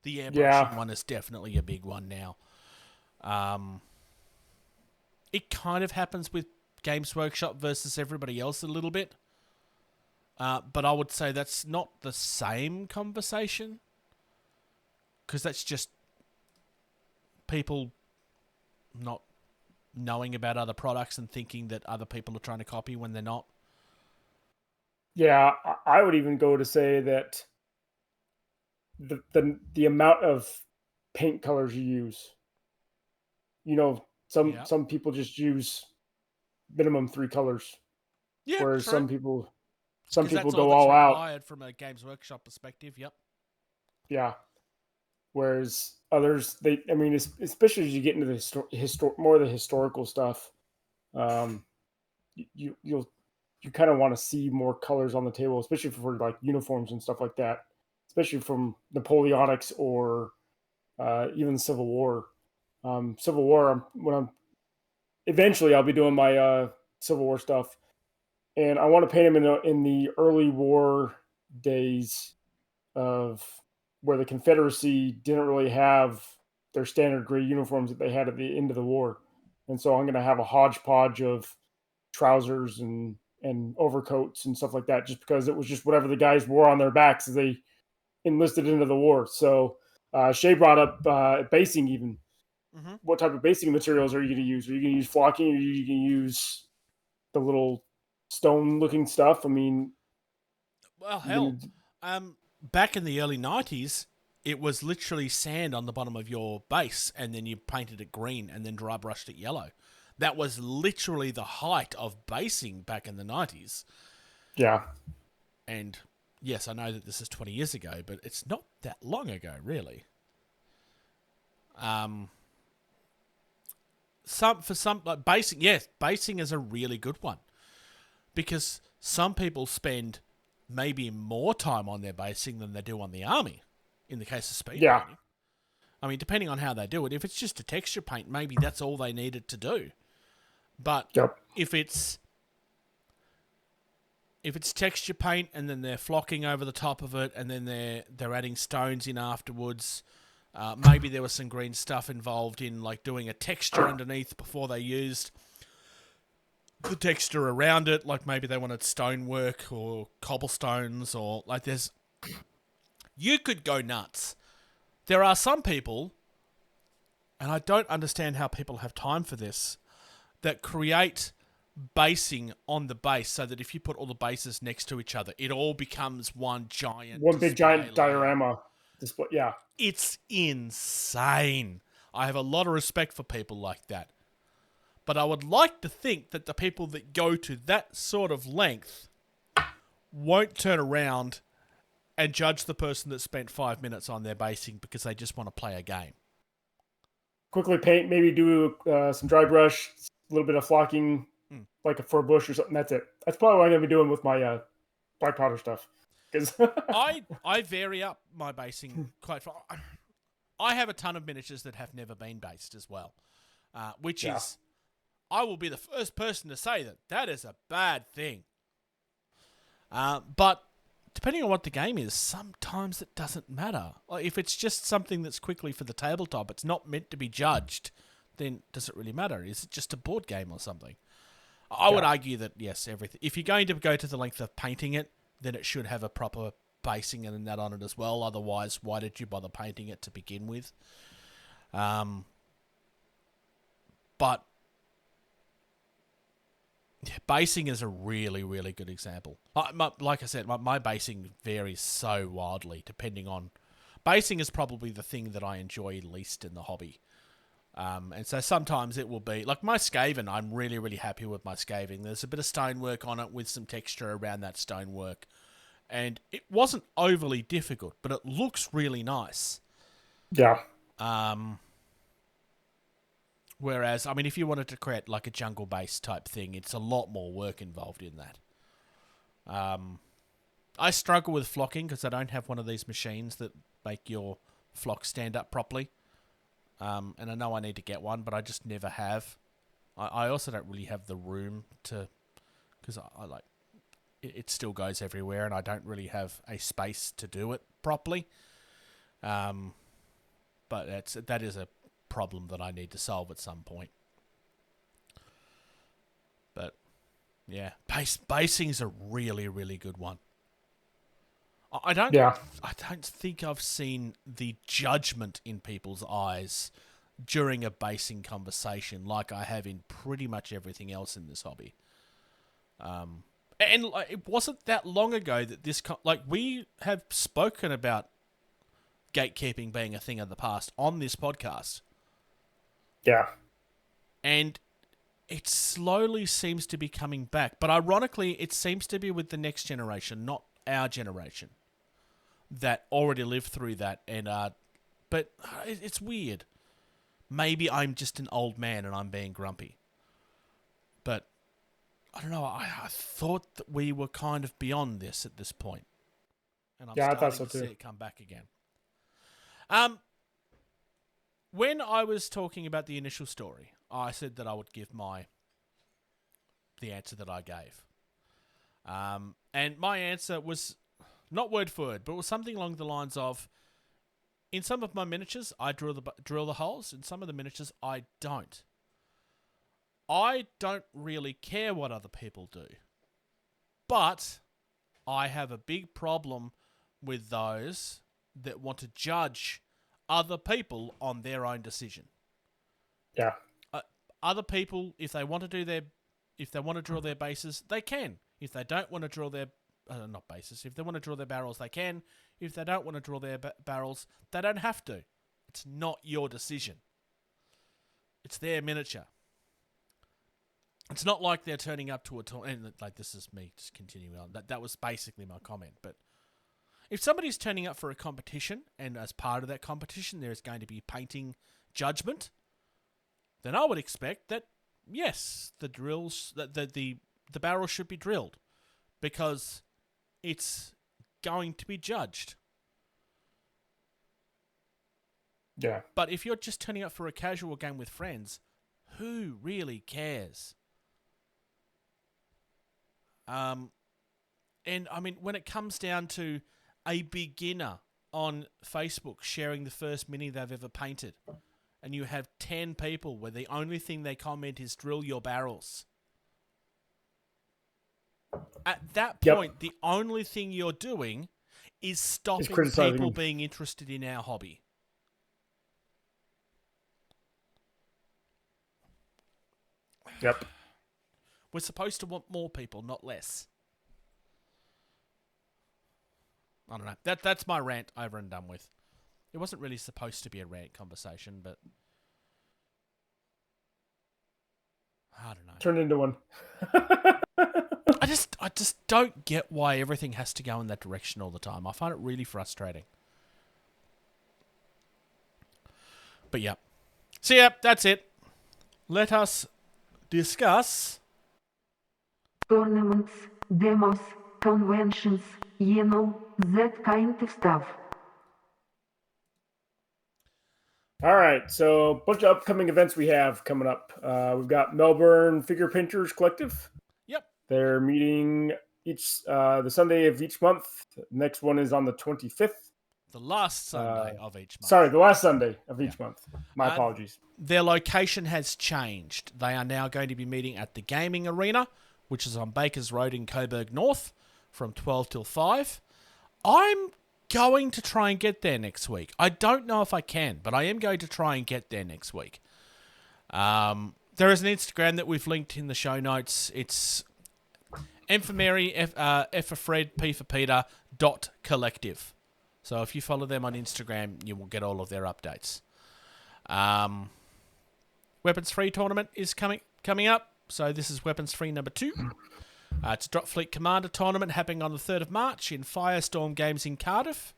The airbrushing one is definitely a big one now. It kind of happens with Games Workshop versus everybody else a little bit. But I would say that's not the same conversation. Because that's just people not knowing about other products and thinking that other people are trying to copy when they're not. Yeah, I would even go to say that the amount of paint colors you use. Some people just use minimum 3 colors, Yeah, whereas true. some people That's go all all out. required from a Games Workshop perspective. Yep. Yeah. Whereas others, especially as you get into the more of the historical stuff, you'll kind of want to see more colors on the table, especially for like uniforms and stuff like that, especially from Napoleonics or even Civil War. Civil War, eventually I'll be doing my Civil War stuff, and I want to paint them in the early war days of where the Confederacy didn't really have their standard gray uniforms that they had at the end of the war. And so I'm going to have a hodgepodge of trousers and overcoats and stuff like that, just because it was just whatever the guys wore on their backs as they enlisted into the war. So Shay brought up basing even. Mm-hmm. What type of basing materials are you going to use? Are you going to use flocking, or are you going to use the little stone-looking stuff? I mean, well, hell, back in the early 90s, it was literally sand on the bottom of your base, and then you painted it green and then dry brushed it yellow. That was literally the height of basing back in the 90s. Yeah. And yes, I know that this is 20 years ago, but it's not that long ago, really. Basing is a really good one, because some people spend maybe more time on their basing than they do on the army, in the case of speed painting. I mean, depending on how they do it, if it's just a texture paint, maybe that's all they needed to do. But if it's texture paint and then they're flocking over the top of it and then they're adding stones in afterwards, maybe there was some green stuff involved in like doing a texture underneath before they used the texture around it, like maybe they wanted stonework or cobblestones, or like you could go nuts. There are some people, and I don't understand how people have time for this, that create basing on the base so that if you put all the bases next to each other, it all becomes one big giant diorama display. Yeah. It's insane. I have a lot of respect for people like that. But I would like to think that the people that go to that sort of length won't turn around and judge the person that spent 5 minutes on their basing because they just want to play a game. Quickly paint, maybe do some dry brush, a little bit of flocking, like for a bush or something. That's it. That's probably what I'm going to be doing with my black powder stuff. I vary up my basing quite far. I have a ton of miniatures that have never been based as well, which is... I will be the first person to say that is a bad thing. But depending on what the game is, sometimes it doesn't matter. Like if it's just something that's quickly for the tabletop, it's not meant to be judged, then does it really matter? Is it just a board game or something? I would argue that, yes, everything. If you're going to go to the length of painting it, then it should have a proper basing and that on it as well. Otherwise, why did you bother painting it to begin with? But... basing is a really, really good example. Like I said, my basing varies so wildly depending on... Basing is probably the thing that I enjoy least in the hobby. And so sometimes it will be... Like my Skaven, I'm really, really happy with my Skaven. There's a bit of stonework on it with some texture around that stonework. And it wasn't overly difficult, but it looks really nice. Yeah. Whereas, I mean, if you wanted to create like a jungle base type thing, it's a lot more work involved in that. I struggle with flocking because I don't have one of these machines that make your flock stand up properly. And I know I need to get one, but I just never have. I also don't really have the room to, because I like, it still goes everywhere and I don't really have a space to do it properly. But that is a problem that I need to solve at some point. But yeah, basing's a really, really good one. I don't think I've seen the judgment in people's eyes during a basing conversation, like I have in pretty much everything else in this hobby. And like, it wasn't that long ago that this we have spoken about gatekeeping being a thing of the past on this podcast. Yeah. And it slowly seems to be coming back. But ironically, it seems to be with the next generation, not our generation, that already lived through that. And but it's weird. Maybe I'm just an old man and I'm being grumpy. But I don't know. I thought that we were kind of beyond this at this point. And I'm I thought starting so to too. see it come back again. When I was talking about the initial story, I said that I would give the answer that I gave. And my answer was not word for word, but was something along the lines of, in some of my miniatures, I drill the holes. In some of the miniatures, I don't. I don't really care what other people do. But I have a big problem with those that want to judge other people on their own decision. Yeah. Other people, if they want to draw their bases, they can. If they don't want to draw their not bases, if they want to draw their barrels, they can. If they don't want to draw their barrels, they don't have to. It's not your decision. It's their miniature. It's not like they're turning up to a tournament. Like, this is me just continuing on. That was basically my comment. But if somebody's turning up for a competition, and as part of that competition there is going to be painting judgment, then I would expect that, yes, the barrel should be drilled, because it's going to be judged. Yeah. But if you're just turning up for a casual game with friends, who really cares? And I mean, when it comes down to a beginner on Facebook sharing the first mini they've ever painted, and you have 10 people where the only thing they comment is drill your barrels. At that point, the only thing you're doing is stopping people being interested in our hobby. Yep. We're supposed to want more people, not less. I don't know. That's my rant over and done with. It wasn't really supposed to be a rant conversation, but I don't know. Turned into one. I just don't get why everything has to go in that direction all the time. I find it really frustrating. But yeah. So yeah, that's it. Let us discuss tournaments, demos, conventions, that kind of stuff. All right, so a bunch of upcoming events we have coming up. We've got Melbourne Figure Painters Collective. Yep. They're meeting the Sunday of each month. The next one is on the 25th. The last Sunday of each month. Sorry, the last Sunday of each month. My apologies. Their location has changed. They are now going to be meeting at the Gaming Arena, which is on Bakers Road in Coburg North, from 12 till 5. I'm going to try and get there next week. I don't know if I can, but I am going to try and get there next week. There is an Instagram that we've linked in the show notes. It's M for Mary, F for Fred, P for Peter, .collective. So if you follow them on Instagram, you will get all of their updates. Weapons Free tournament is coming up. So this is Weapons Free number 2. It's a Drop Fleet Commander tournament happening on the 3rd of March in Firestorm Games in Cardiff.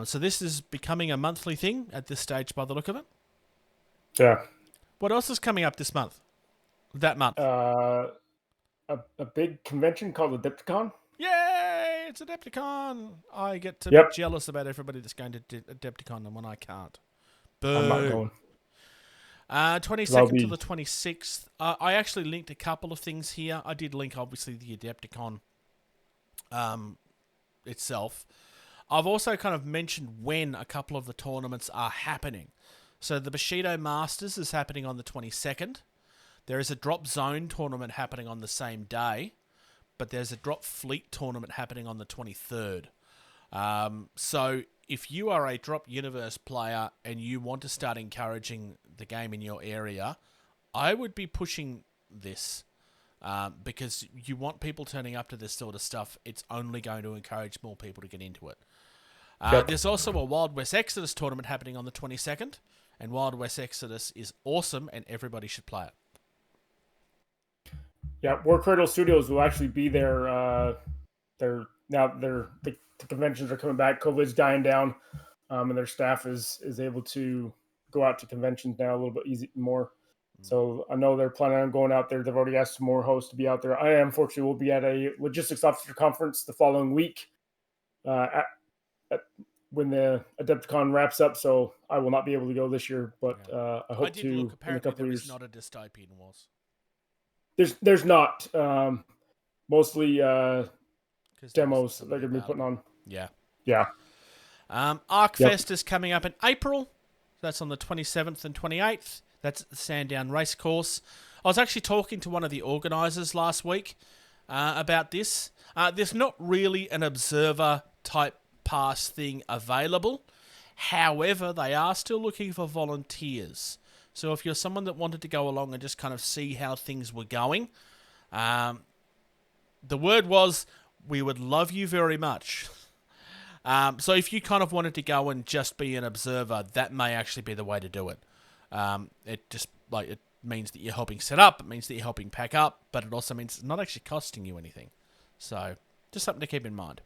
So this is becoming a monthly thing at this stage by the look of it. Yeah. What else is coming up this month? That month? A big convention called Adepticon. Yay! It's Adepticon! I get to be jealous about everybody that's going to Adepticon and when I can't. Boo. I'm not going. 22nd to the 26th. I actually linked a couple of things here. I did link, obviously, the Adepticon itself. I've also kind of mentioned when a couple of the tournaments are happening. So the Bushido Masters is happening on the 22nd. There is a Drop Zone tournament happening on the same day, but there's a Drop Fleet tournament happening on the 23rd. So if you are a Drop Universe player and you want to start encouraging the game in your area, I would be pushing this because you want people turning up to this sort of stuff. It's only going to encourage more people to get into it. There's also a Wild West Exodus tournament happening on the 22nd, and Wild West Exodus is awesome, and everybody should play it. Yeah, War Cradle Studios will actually be there. The conventions are coming back. COVID's dying down, and their staff is able to go out to conventions now a little bit more. So I know they're planning on going out there. They've already asked some more hosts to be out there. I unfortunately will be at a logistics officer conference the following week when the Adepticon wraps up. So I will not be able to go this year, but I hope to. Look, apparently there is not a dystopian wars. There's not. Mostly demos that they're going to be putting on. Yeah. ArcFest is coming up in April. That's on the 27th and 28th. That's at the Sandown Racecourse. I was actually talking to one of the organisers last week about this. There's not really an observer type pass thing available. However, they are still looking for volunteers. So if you're someone that wanted to go along and just kind of see how things were going, the word was, we would love you very much. So if you kind of wanted to go and just be an observer, that may actually be the way to do it. It means that you're helping set up, it means that you're helping pack up, but it also means it's not actually costing you anything. So just something to keep in mind.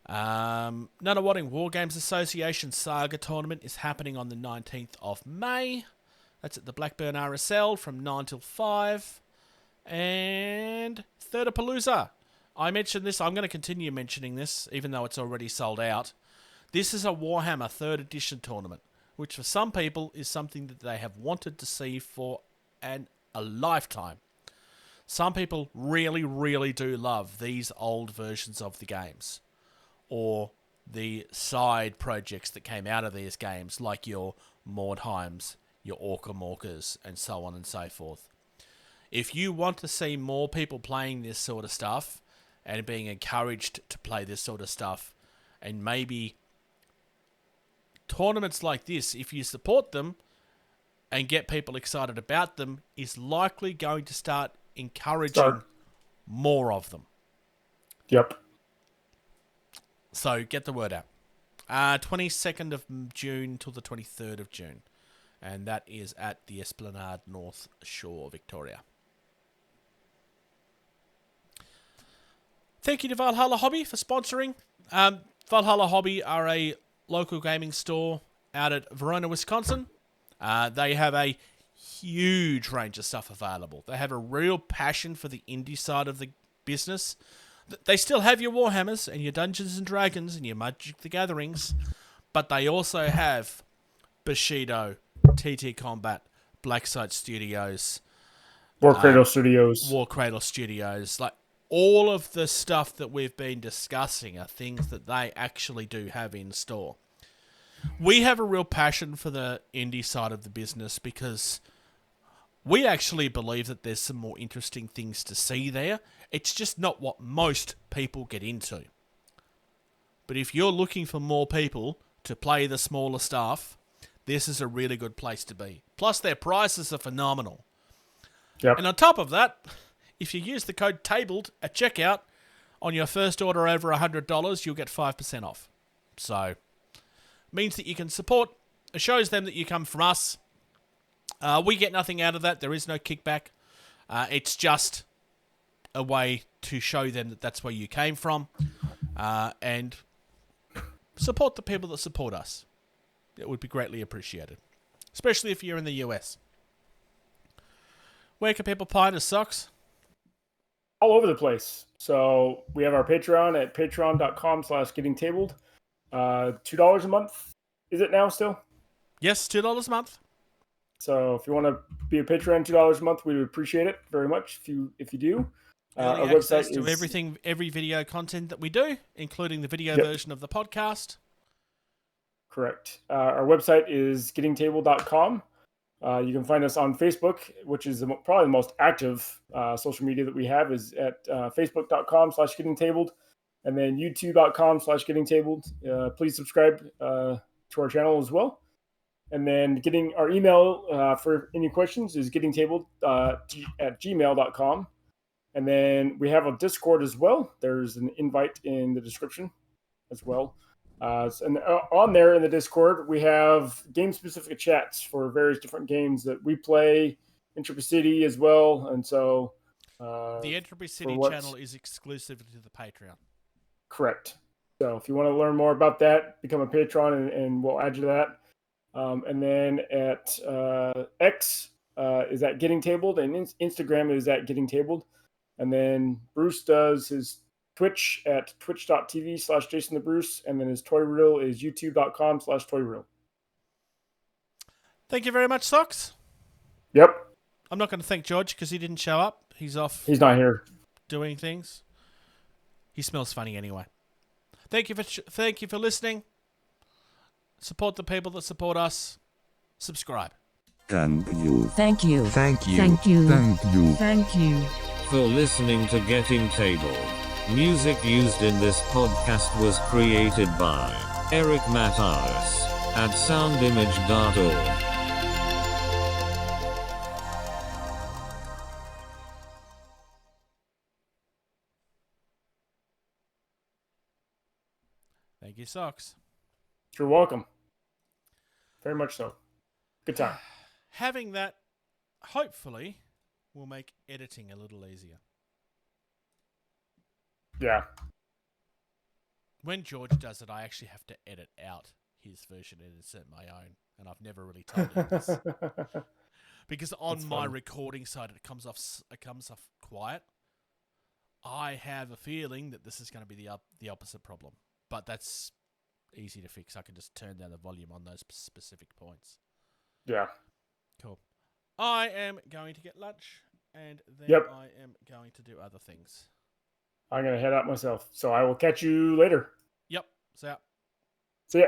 Nunawading War Games Association Saga Tournament is happening on the 19th of May. That's at the Blackburn RSL from 9 till 5. And Thirdapalooza. I mentioned this. I'm going to continue mentioning this, even though it's already sold out. This is a Warhammer 3rd edition tournament, which for some people is something that they have wanted to see for a lifetime. Some people really, really do love these old versions of the games, or the side projects that came out of these games, like your Mordheims, your Orca Morkers, and so on and so forth. If you want to see more people playing this sort of stuff, and being encouraged to play this sort of stuff, and maybe tournaments like this, if you support them and get people excited about them, is likely going to start encouraging more of them. Yep. So get the word out. 22nd of June till the 23rd of June. And that is at the Esplanade North Shore, Victoria. Thank you to Valhalla Hobby for sponsoring. Valhalla Hobby are a local gaming store out at Verona, Wisconsin. They have a huge range of stuff available. They have a real passion for the indie side of the business. They still have your Warhammers and your Dungeons and Dragons and your Magic the Gatherings, but they also have Bushido, TT Combat, Blacksite Studios, War Cradle Studios. Like, all of the stuff that we've been discussing are things that they actually do have in store. We have a real passion for the indie side of the business because we actually believe that there's some more interesting things to see there. It's just not what most people get into. But if you're looking for more people to play the smaller stuff, this is a really good place to be. Plus, their prices are phenomenal. Yep. And on top of that, if you use the code TABLED at checkout on your first order over $100, you'll get 5% off. So, means that you can support. It shows them that you come from us. We get nothing out of that. There is no kickback. It's just a way to show them that that's where you came from. And support the people that support us. It would be greatly appreciated. Especially if you're in the US. Where can people find us, Socks? All over the place. So we have our Patreon at patreon.com/gettingtabled. $2 a month. Is it now still? Yes, $2 a month. So if you want to be a Patreon, $2 a month, we would appreciate it very much if you do. Our website to every video content that we do, including the video version of the podcast. Correct. Our website is gettingtable.com. You can find us on Facebook, which is probably the most active social media that we have, is at facebook.com/gettingtabled. And then youtube.com/gettingtabled. Please subscribe to our channel as well. And then getting our email for any questions is gettingtabled@gmail.com. And then we have a Discord as well. There's an invite in the description as well. And on there in the Discord, we have game-specific chats for various different games that we play, Entropy City as well. And so... the Entropy City channel is exclusive to the Patreon. Correct. So if you want to learn more about that, become a patron, and we'll add you to that. And then at X is at Getting Tabled, and Instagram is at Getting Tabled. And then Bruce does his Twitch at twitch.tv/JasonTheBruce, and then his Toy Reel is youtube.com/ToyReel. Thank you very much, Socks. Yep. I'm not going to thank George because he didn't show up. He's off. He's not here doing things. He smells funny anyway. Thank you for listening. Support the people that support us. Subscribe. Thank you. Thank you. Thank you. For listening to Getting Tabled. Music used in this podcast was created by Eric Matyas at soundimage.org. Thank you, Socks. You're welcome. Very much so. Good time. Having that, hopefully, will make editing a little easier. Yeah. When George does it, I actually have to edit out his version and insert my own. And I've never really told him this. Because on my recording side, it comes off quiet. I have a feeling that this is going to be the opposite problem. But that's easy to fix. I can just turn down the volume on those specific points. Yeah. Cool. I am going to get lunch, and then I am going to do other things. I'm going to head out myself. So I will catch you later. Yep. So. See ya.